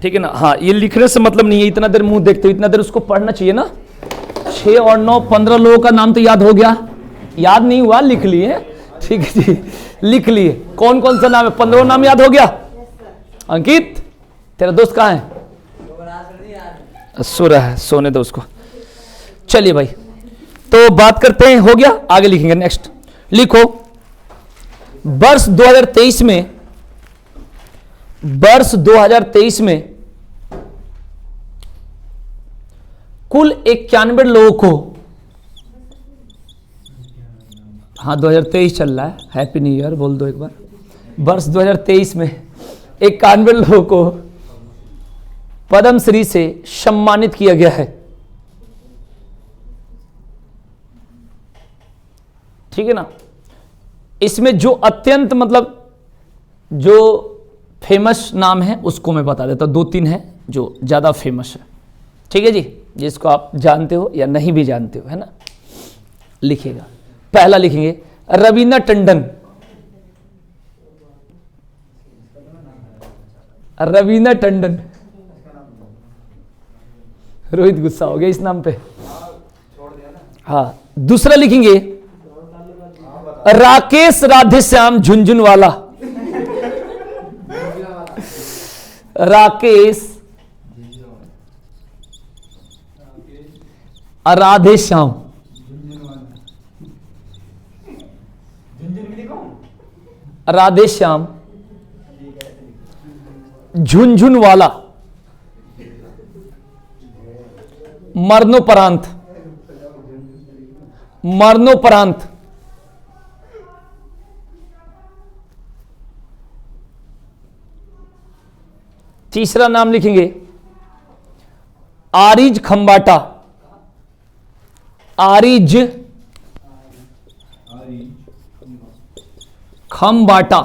ठीक है ना। हाँ, ये लिखने से मतलब नहीं है, इतना देर मुंह देखते हो, इतना देर उसको पढ़ना चाहिए ना। 6 और 9 15 लोगों का नाम तो याद हो गया, याद नहीं हुआ लिख लिए, ठीक है जी, लिख लिए। कौन कौन सा नाम है? 15 नाम याद हो गया। अंकित, तेरा दोस्त कहाँ है? सो रहा है, सोने दो उसको। चलिए भाई, तो बात करते हैं, हो गया, आगे लिखेंगे। नेक्स्ट लिखो, वर्ष 2023 में कुल 91 लोगों को, हाँ 2023 चल रहा है, हैप्पी न्यू ईयर बोल दो एक बार। वर्ष 2023 में 91 लोगों को पद्मश्री से सम्मानित किया गया है, ठीक है ना। इसमें जो अत्यंत मतलब जो फेमस नाम है उसको मैं बता देता हूं, 2-3 है जो ज्यादा फेमस है, ठीक है जी, जिसको आप जानते हो या नहीं भी जानते हो, है ना। लिखिएगा, पहला लिखेंगे रवीना टंडन। रवीना टंडन, रोहित गुस्सा हो गया इस नाम पे। हाँ, दूसरा लिखेंगे राकेश राधेश्याम झुंझुनवाला। राकेश राधेश्याम, राधेश्याम झुंझुनवाला, मरणोपरांत तीसरा नाम लिखेंगे आरिज खंबाटा। आरिज खंबाटा,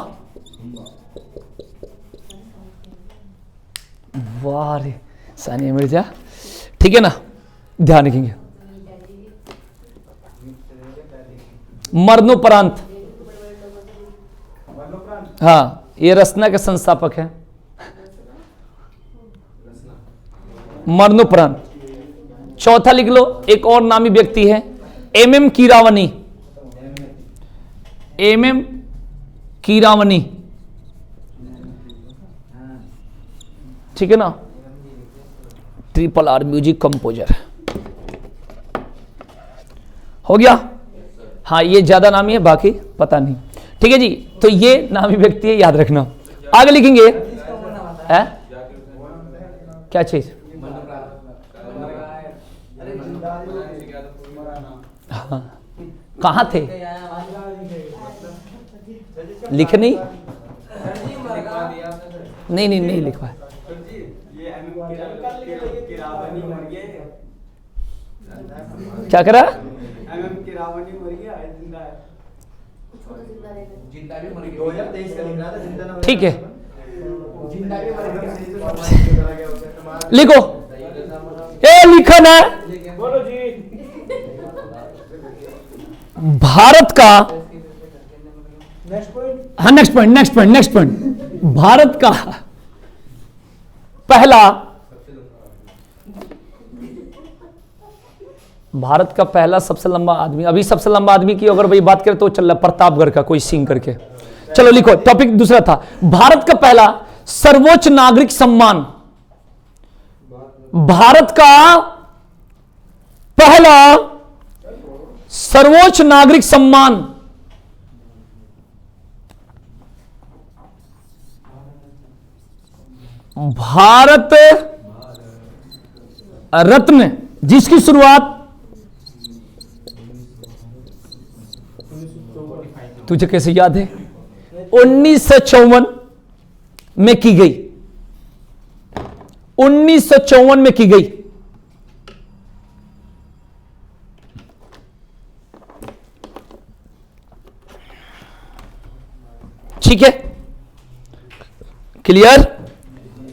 वाह रे सानिया मिर्जा, ठीक है ना, ध्यान रखेंगे। मरणोपरांत, हाँ ये रचना के संस्थापक हैं। मरणोपरांत। चौथा लिख लो, एक और नामी व्यक्ति है MM कीरावनी। MM कीरावनी, ठीक है ना, RRR म्यूजिक कंपोजर। हो गया। हाँ ये ज्यादा नामी है, बाकी पता नहीं, ठीक है जी। तो ये नामी व्यक्ति है, याद रखना। आगे लिखेंगे है क्या चीज? हाँ कहाँ थे? लिखे नहीं लिखवा है। क्या करा? ठीक है, लिखो। लिखा ना भारत का, हाँ नेक्स्ट पॉइंट। भारत का पहला सबसे लंबा आदमी, अभी सबसे लंबा आदमी की अगर भाई बात करें तो चल रहा प्रतापगढ़ का कोई सिंह करके। चलो लिखो, टॉपिक दूसरा था भारत का पहला सर्वोच्च नागरिक सम्मान। भारत का पहला सर्वोच्च नागरिक सम्मान, भारत रत्न, जिसकी शुरुआत तुझे कैसे याद है? 1954 में की गई। 1954 में की गई। ठीक है, क्लियर?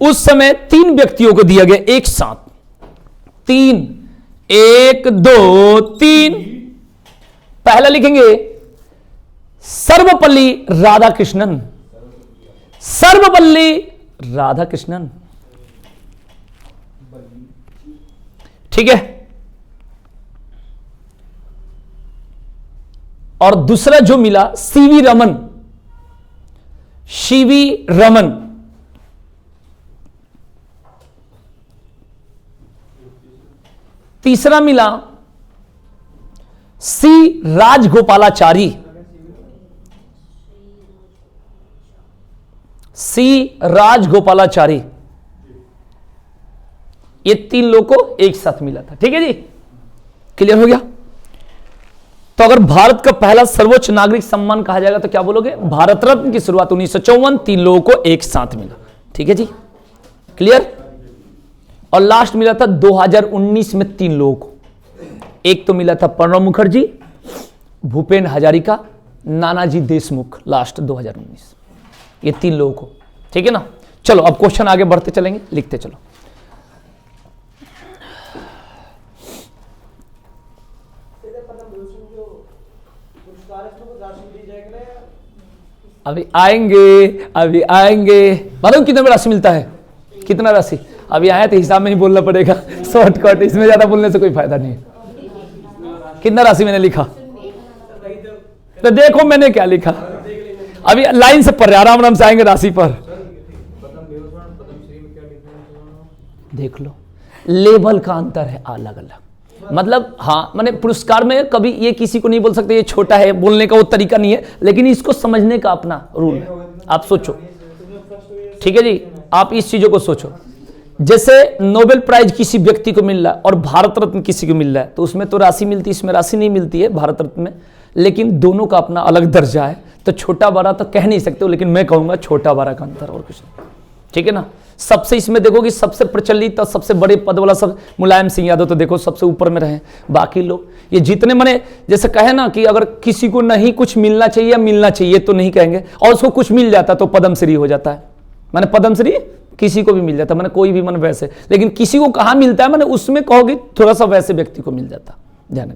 उस समय 3 व्यक्तियों को दिया गया एक साथ। 3, 1 2 3। पहला लिखेंगे सर्वपल्ली राधाकृष्णन, सर्वपल्ली राधाकृष्णन। ठीक है। और दूसरा जो मिला सीवी रमन, सीवी रमन। तीसरा मिला सी राजगोपालाचारी, सी राजगोपालाचारी। ये तीन लोगों को एक साथ मिला था। ठीक है जी, क्लियर हो गया। तो अगर भारत का पहला सर्वोच्च नागरिक सम्मान कहा जाएगा तो क्या बोलोगे? भारत रत्न की शुरुआत 1954, तीन लोगों को एक साथ मिला। ठीक है जी, क्लियर। और लास्ट मिला था 2019 में तीन लोगों को। एक तो मिला था प्रणब मुखर्जी, भूपेन हजारिका, नानाजी देशमुख, लास्ट 2019। ये तीन लोगों को। ठीक है ना। चलो अब क्वेश्चन आगे बढ़ते चलेंगे, लिखते चलो। अभी आएंगे, अभी आएंगे। मालूम कितना में राशि मिलता है? कितना राशि? अभी आया तो हिसाब में ही बोलना पड़ेगा, शॉर्टकट। इसमें ज्यादा बोलने से कोई फायदा नहीं है। कितना राशि मैंने लिखा तो देखो मैंने क्या लिखा। अभी लाइन से पढ़, आराम आराम से आएंगे राशि पर। देख लो, लेवल का अंतर है अलग अलग। मतलब हाँ, मैंने पुरस्कार में कभी ये किसी को नहीं बोल सकते ये छोटा है, बोलने का वो तरीका नहीं है, लेकिन इसको समझने का अपना रूल है। आप सोचो, ठीक है जी, आप इस चीजों को सोचो। जैसे नोबेल प्राइज किसी व्यक्ति को मिल रहा है और भारत रत्न किसी को मिल रहा है, तो उसमें तो राशि मिलती है, इसमें राशि नहीं मिलती है भारत रत्न में, लेकिन दोनों का अपना अलग दर्जा है। तो छोटा बड़ा तो कह नहीं सकते हो, लेकिन मैं कहूंगा छोटा बड़ा का अंतर और कुछ नहीं। ठीक है ना। सबसे इसमें देखो कि सबसे प्रचलित और सबसे बड़े पद वाला सब मुलायम सिंह यादव, तो देखो सबसे ऊपर में रहे। बाकी लोग ये जितने, मैंने जैसे कहे ना कि अगर किसी को नहीं कुछ मिलना चाहिए या मिलना चाहिए तो नहीं कहेंगे, और उसको कुछ मिल जाता तो पद्मश्री हो जाता है। मैंने पद्मश्री किसी को भी मिल जाता, मैंने कोई भी, मैंने वैसे, लेकिन किसी को कहाँ मिलता है, मैंने उसमें कहोगे थोड़ा सा वैसे व्यक्ति को मिल जाता। ध्यान,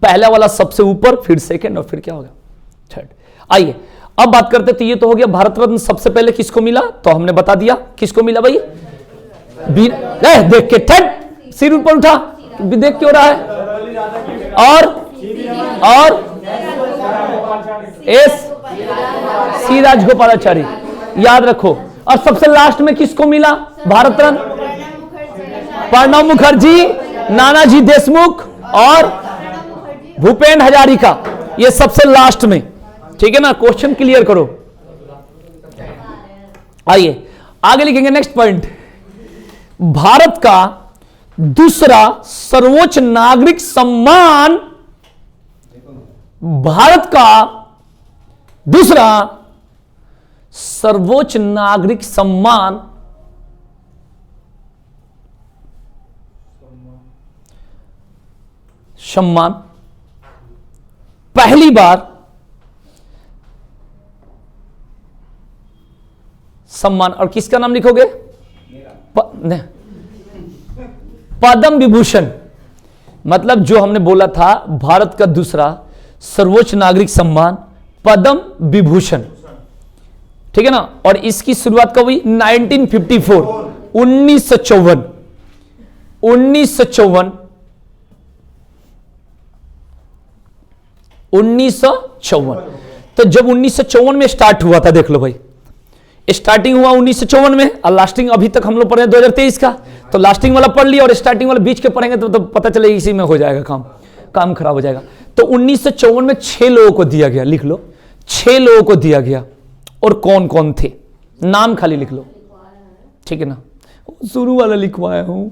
पहला वाला सबसे ऊपर, फिर सेकेंड, और फिर क्या होगा थर्ड। आइए अब बात करते, तो ये तो हो गया भारत रत्न सबसे पहले किसको मिला, तो हमने बता दिया किसको मिला भाई। देख के ठट सिर ऊपर उठा, देख क्यों रहा है। और एस सी राजगोपालाचारी, याद रखो। और सबसे लास्ट में किसको मिला भारत रत्न? प्रणब मुखर्जी, नानाजी देशमुख और भूपेन हजारिका, ये सबसे लास्ट में। ठीक है ना। क्वेश्चन क्लियर करो। आइए आगे लिखेंगे नेक्स्ट पॉइंट। भारत का दूसरा सर्वोच्च नागरिक सम्मान, भारत का दूसरा सर्वोच्च नागरिक सम्मान पहली बार सम्मान, और किसका नाम लिखोगे? पद्म विभूषण। मतलब जो हमने बोला था, भारत का दूसरा सर्वोच्च नागरिक सम्मान पद्म विभूषण। ठीक है ना। और इसकी शुरुआत कब हुई? 1954, 1954, 1954। तो जब 1954 में स्टार्ट हुआ था, देख लो भाई, स्टार्टिंग हुआ 1954 में और लास्टिंग अभी तक हम लोग पढ़े 2023 का, तो लास्टिंग वाला पढ़ लिया और स्टार्टिंग वाला बीच के पढ़ेंगे तो पता चलेगा इसी में हो जाएगा काम खराब हो जाएगा। तो 1954 में 6 लोगों को दिया गया, लिख लो 6 लोगों को दिया गया। और कौन कौन थे, नाम खाली लिख लो। ठीक है ना, शुरू वाला लिखवाया हूं।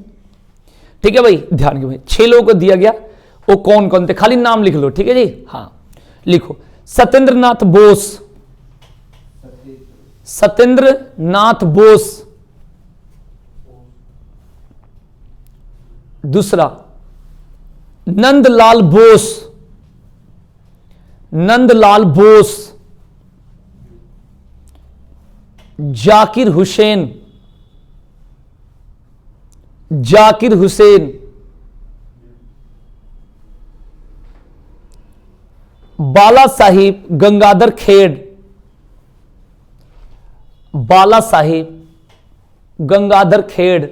ठीक है भाई, ध्यान के भाई, 6 लोगों को दिया गया। वो कौन कौन थे, खाली नाम लिख लो। ठीक है जी, हाँ लिखो। सत्येंद्र नाथ बोस, सत्येंद्र नाथ बोस। दूसरा नंदलाल बोस, नंदलाल बोस। जाकिर हुसैन, जाकिर हुसैन। बाला साहिब गंगाधर खेड़, बाला साहिब गंगाधर खेड़,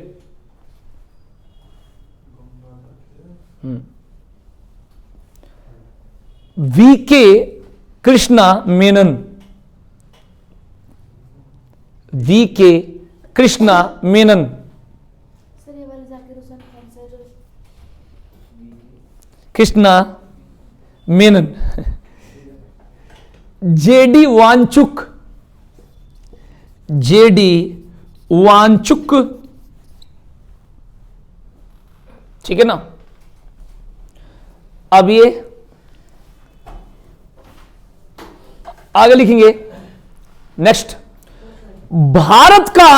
वी के कृष्णा मेनन, वी के कृष्णा मेनन, कृष्णा मेनन, जेडी वांचुक, जेडी वांचुक, ठीक है ना। अब ये आगे लिखेंगे। नेक्स्ट, भारत का,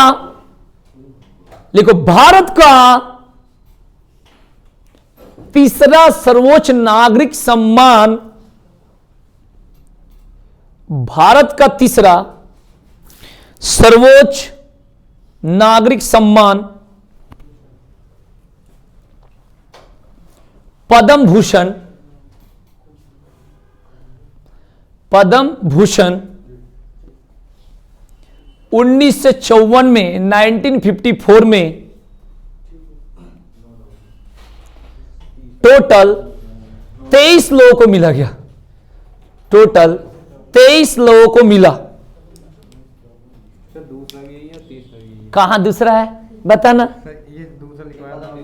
लिखो, भारत का तीसरा सर्वोच्च नागरिक सम्मान, भारत का तीसरा सर्वोच्च नागरिक सम्मान पद्म भूषण, पद्म भूषण 1954 में, 1954 में टोटल 23 लोगों को मिला गया, टोटल 23 लोगों को मिला। दूसरा भी है या तीसरा भी है? कहां दूसरा है बताना। ये दूसरा लिखवाया था,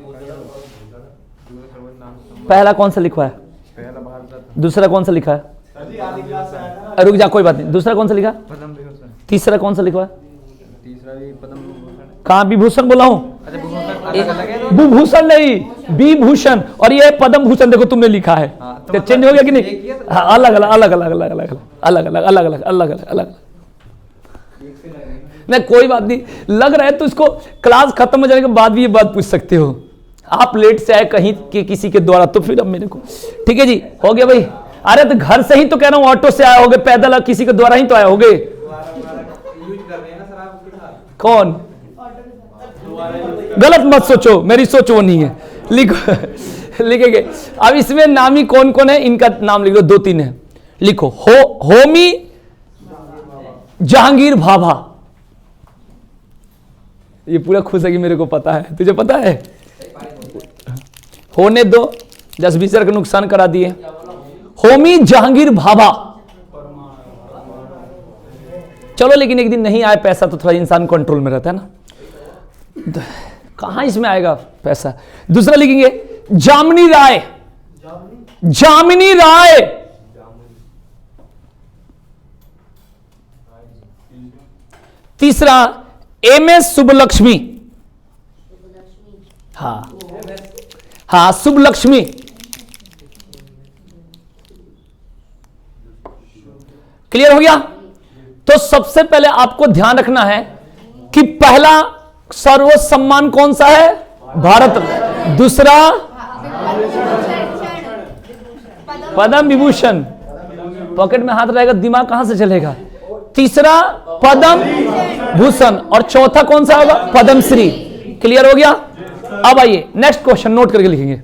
पहला कौन सा लिखा है? पहला भारत रत्न, दूसरा कौन सा लिखा है? रुक जा, कोई बात नहीं। दूसरा कौन सा लिखा? पद्म विभूषण, तीसरा कौन सा लिखा है? तीसरा भी पद्म विभूषण। कहां विभूषण बोला हूं? अच्छा, विभूषण अलग अलग है। विभूषण नहीं, विभूषण, और ये पद्म भूषण देखो तुमने लिखा है, हाँ, तो तो मतलब चेंज हो गया कि एक ही नहीं? है तो- हाँ, अलग अलग अलग अलग अलग अलग अलग अलग अलग अलग अलग अलग अलग अलग। नहीं कोई बात नहीं, लग रहा है तो इसको क्लास खत्म हो जाने के बाद भी ये बात पूछ सकते हो। आप लेट से आए कहीं के किसी के द्वारा, तो फिर अब मेरे को, ठीक है जी, हो गया भाई। अरे तो घर से ही तो कह रहा हूं, ऑटो से आए होगे, पैदल किसी के द्वारा ही तो आए होगे। यूज कर रहे हैं ना सर आप उसके साथ? कौन? गलत मत सोचो, मेरी सोच वो नहीं है। लिखो, लिखेंगे। अब इसमें नामी कौन कौन है, इनका नाम लिख लो, 2-3 है। लिखो, होमी जहांगीर भाभा, ये पूरा खुश है कि मेरे को पता है, तुझे पता है? होने दो, 10-20 हजार का नुकसान करा दिए। होमी जहांगीर भाभा, चलो, लेकिन एक दिन नहीं आए पैसा तो थोड़ा इंसान कंट्रोल में रहता है ना, कहां इसमें आएगा पैसा। दूसरा लिखेंगे, जामिनी राय, जामिनी राय, तीसरा एमएस सुब्बलक्ष्मी, हाँ हाँ, सुब्बलक्ष्मी। क्लियर हो गया? तो सबसे पहले आपको ध्यान रखना है कि पहला सर्वोच्च सम्मान कौन सा है? भारत। दूसरा पद्म विभूषण, पॉकेट में हाथ रहेगा दिमाग कहां से चलेगा। तीसरा पद्म भूषण, और चौथा कौन सा होगा? पद्मश्री। क्लियर हो गया? अब आइए नेक्स्ट क्वेश्चन नोट करके लिखेंगे।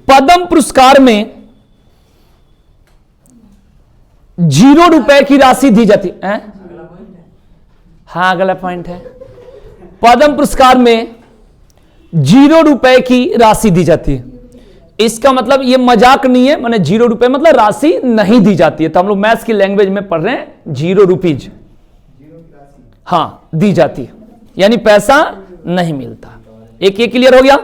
पद्म पुरस्कार में 0 रुपए की राशि दी जाती है। हाँ, अगला पॉइंट है, पद्म पुरस्कार में 0 रुपए की राशि दी जाती है। इसका मतलब ये मजाक नहीं है, माने 0 रुपए मतलब राशि नहीं दी जाती है। तो हम लोग मैथ्स की लैंग्वेज में पढ़ रहे हैं, 0 रुपीज, हाँ, दी जाती है, यानी पैसा नहीं मिलता। एक ये क्लियर हो गया?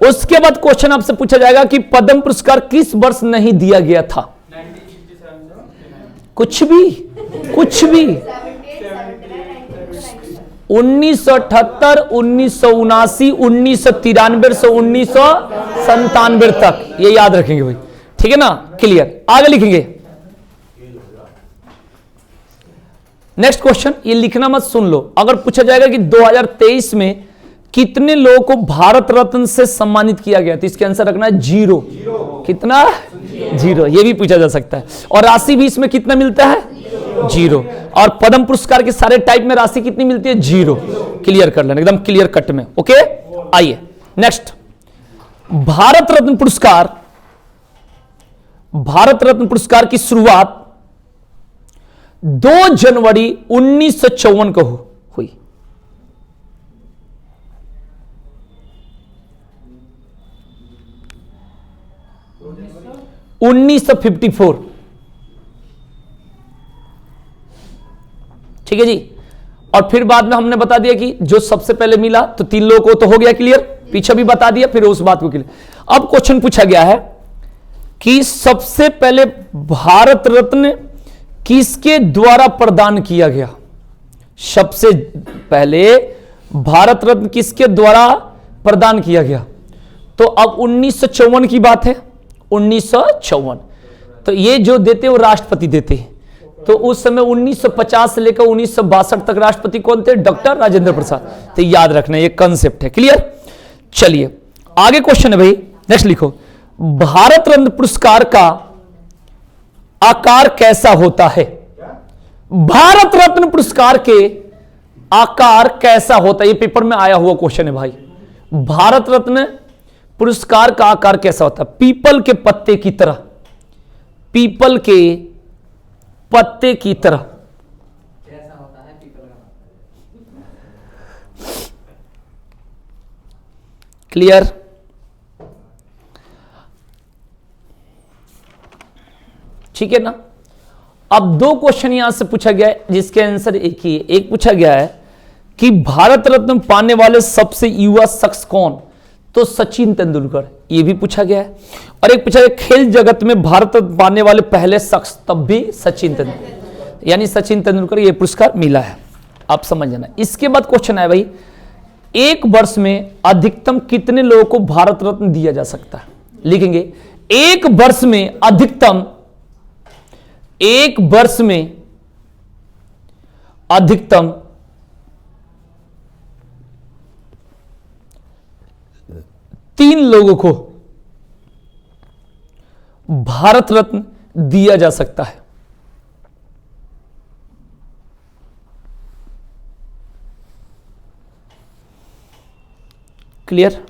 उसके बाद क्वेश्चन आपसे पूछा जाएगा कि पद्म पुरस्कार किस वर्ष नहीं दिया गया था? 1957, कुछ भी, कुछ भी, 1978, 1979, 1993 से 1997 तक, ये याद रखेंगे भाई, ठीक है ना? क्लियर? आगे लिखेंगे। नेक्स्ट क्वेश्चन, ये लिखना मत, सुन लो। अगर पूछा जाएगा कि 2023 में कितने लोगों को भारत रत्न से सम्मानित किया गया, तो इसके आंसर रखना है 0। कितना? 0। ये भी पूछा जा सकता है। और राशि भी इसमें कितना मिलता है? 0। और पद्म पुरस्कार के सारे टाइप में राशि कितनी मिलती है? 0। क्लियर कर लेना, एकदम क्लियर कट में। ओके, आइए नेक्स्ट। भारत रत्न पुरस्कार भारत रत्न पुरस्कार की शुरुआत 2 जनवरी 1954 को हुई। उन्नीस सौ 54। ठीक है जी। और फिर बाद में हमने बता दिया कि जो सबसे पहले मिला तो 3 लोगों को तो हो गया क्लियर, पीछे भी बता दिया, फिर उस बात को क्लियर। अब क्वेश्चन पूछा गया है कि सबसे पहले भारत रत्न किसके द्वारा प्रदान किया गया? सबसे पहले भारत रत्न किसके द्वारा प्रदान किया गया? तो अब 1954 की बात है, 1954। तो ये जो देते वो राष्ट्रपति देते हैं। तो उस समय 1950 से लेकर 1962 तक राष्ट्रपति कौन थे? डॉक्टर राजेंद्र प्रसाद। तो याद रखना ये कंसेप्ट है, क्लियर। चलिए आगे क्वेश्चन है भाई, नेक्स्ट लिखो। भारत रत्न पुरस्कार का आकार कैसा होता है? भारत रत्न पुरस्कार के आकार कैसा होता है? ये पेपर में आया हुआ क्वेश्चन है भाई। भारत रत्न पुरस्कार का आकार कैसा होता है? पीपल के पत्ते की तरह, पीपल के पत्ते की तरह। कैसा होता है पीपल का? क्लियर। ठीक है ना। अब 2 क्वेश्चन यहां से पूछा गया है जिसके आंसर एक ही है। एक पूछा गया है कि भारत रत्न पाने वाले सबसे युवा शख्स कौन? तो सचिन तेंदुलकर, ये भी पूछा गया है। और एक पूछा गया खेल जगत में भारत रत्न पाने वाले पहले शख्स, तब भी सचिन तेंदुलकर, यानी सचिन तेंदुलकर ये पुरस्कार मिला है। आप समझ जाना। इसके बाद क्वेश्चन है भाई, एक वर्ष में अधिकतम कितने लोगों को भारत रत्न दिया जा सकता है? लिखेंगे एक वर्ष में अधिकतम, एक वर्ष में अधिकतम 3 लोगों को भारत रत्न दिया जा सकता है। क्लियर।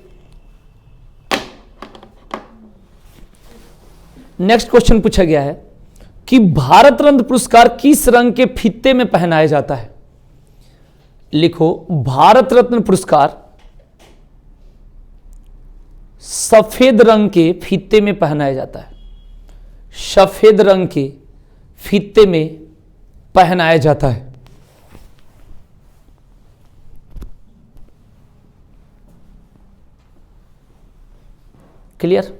नेक्स्ट क्वेश्चन पूछा गया है कि भारत रत्न पुरस्कार किस रंग के फीते में पहनाया जाता है? लिखो भारत रत्न पुरस्कार सफेद रंग के फीते में पहनाया जाता है। सफेद रंग के फीते में पहनाया जाता है। क्लियर।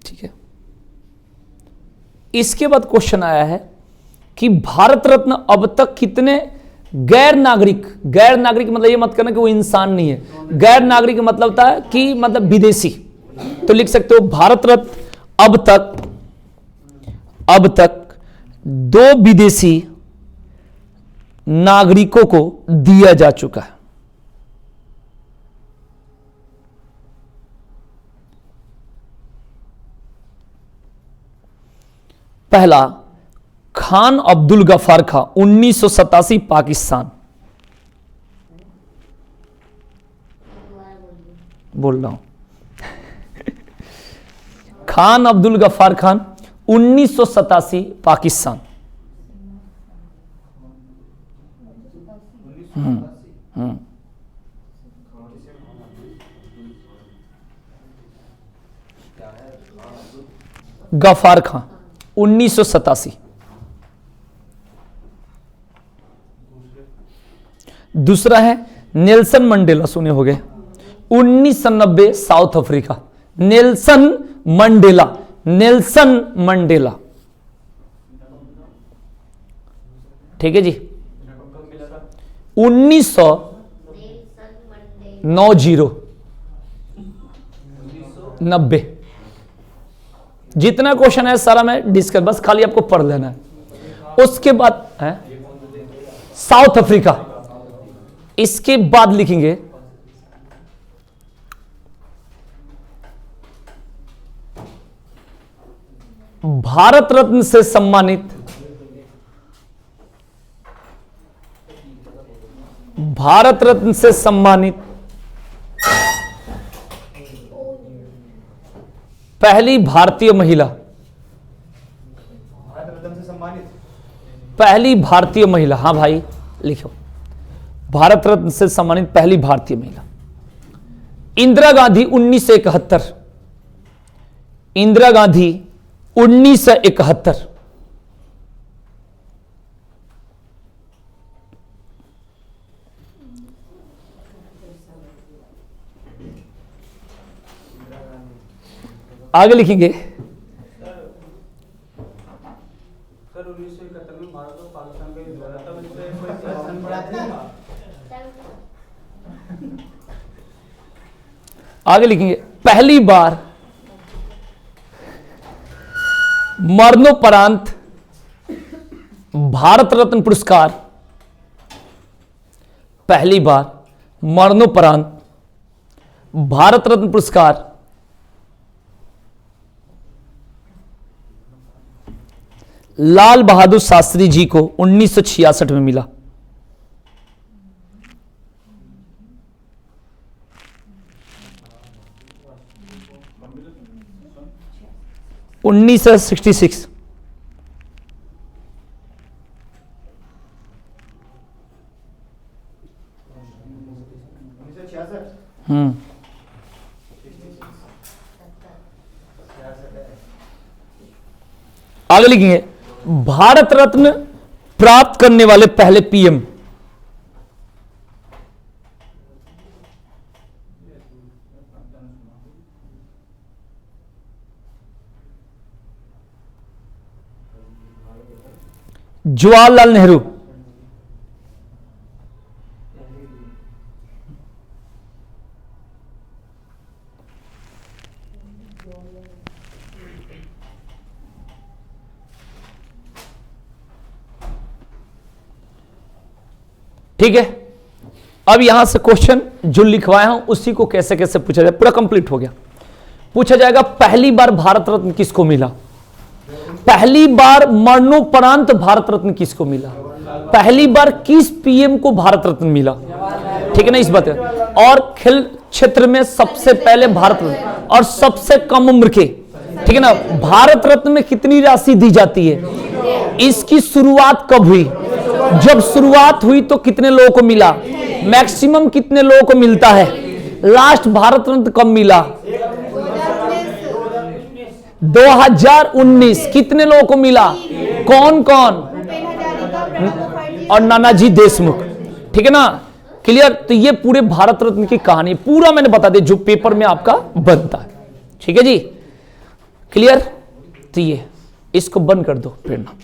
ठीक है। इसके बाद क्वेश्चन आया है कि भारत रत्न अब तक कितने गैर नागरिक, गैर नागरिक मतलब ये मत करना कि वो इंसान नहीं है, गैर नागरिक मतलब होता है कि मतलब विदेशी। तो लिख सकते हो भारत रत्न अब तक 2 विदेशी नागरिकों को दिया जा चुका है। पहला खान अब्दुल गफ्फार खां 1987 पाकिस्तान, बोल रहा हूं खान अब्दुल गफ्फार खान 1987 पाकिस्तान। गफ्फार खां 1987। दूसरा है नेल्सन मंडेला, सुने होंगे 1990 south Africa. Nelson Mandela, Nelson Mandela. ठीक है जी। 1990 जितना क्वेश्चन है सारा मैं डिस्कस, बस खाली आपको पढ़ लेना है। उसके बाद है साउथ अफ्रीका। इसके बाद लिखेंगे भारत रत्न से सम्मानित, भारत रत्न से सम्मानित पहली भारतीय महिला, भारत रत्न से सम्मानित। पहली भारतीय महिला, हाँ भाई लिखो, भारत रत्न से सम्मानित पहली भारतीय महिला इंदिरा गांधी 1971, इंदिरा गांधी 1971। आगे लिखेंगे सर 1971 में भारत और पाकिस्तान का युद्ध हुआ था, तब इस पे कोई शासन बड़ा था। आगे लिखेंगे पहली बार मरणोपरांत भारत रत्न पुरस्कार, पहली बार मरणोपरांत भारत रत्न पुरस्कार लाल बहादुर शास्त्री जी को 1966 में मिला। उन्नीस सौ 66। आगे लिखेंगे भारत रत्न प्राप्त करने वाले पहले पीएम, जवाहरलाल नेहरू। ठीक है, अब यहां से क्वेश्चन जो लिखवाया हूं उसी को कैसे कैसे पूछा जाए, पूरा कंप्लीट हो गया। पूछा जाएगा पहली बार भारत रत्न किसको मिला, पहली बार मरणोपरांत भारत रत्न किसको मिला, पहली बार किस पीएम को भारत रत्न मिला, ठीक है ना, इस बात है। और खेल क्षेत्र में सबसे पहले भारत रत्न और सबसे कम उम्र के, ठीक है ना। भारत रत्न में कितनी राशि दी जाती है, इसकी शुरुआत कब हुई, जब शुरुआत हुई तो कितने लोगों को मिला, मैक्सिमम कितने लोगों को मिलता है, लास्ट भारत रत्न कब मिला, 2019। कितने लोगों को मिला, कौन कौन, और नानाजी देशमुख, ठीक है ना, क्लियर। तो ये पूरे भारत रत्न की कहानी पूरा मैंने बता दी जो पेपर में आपका बनता है, ठीक है जी, क्लियर। तो ये इसको बंद कर दो प्रेरणा।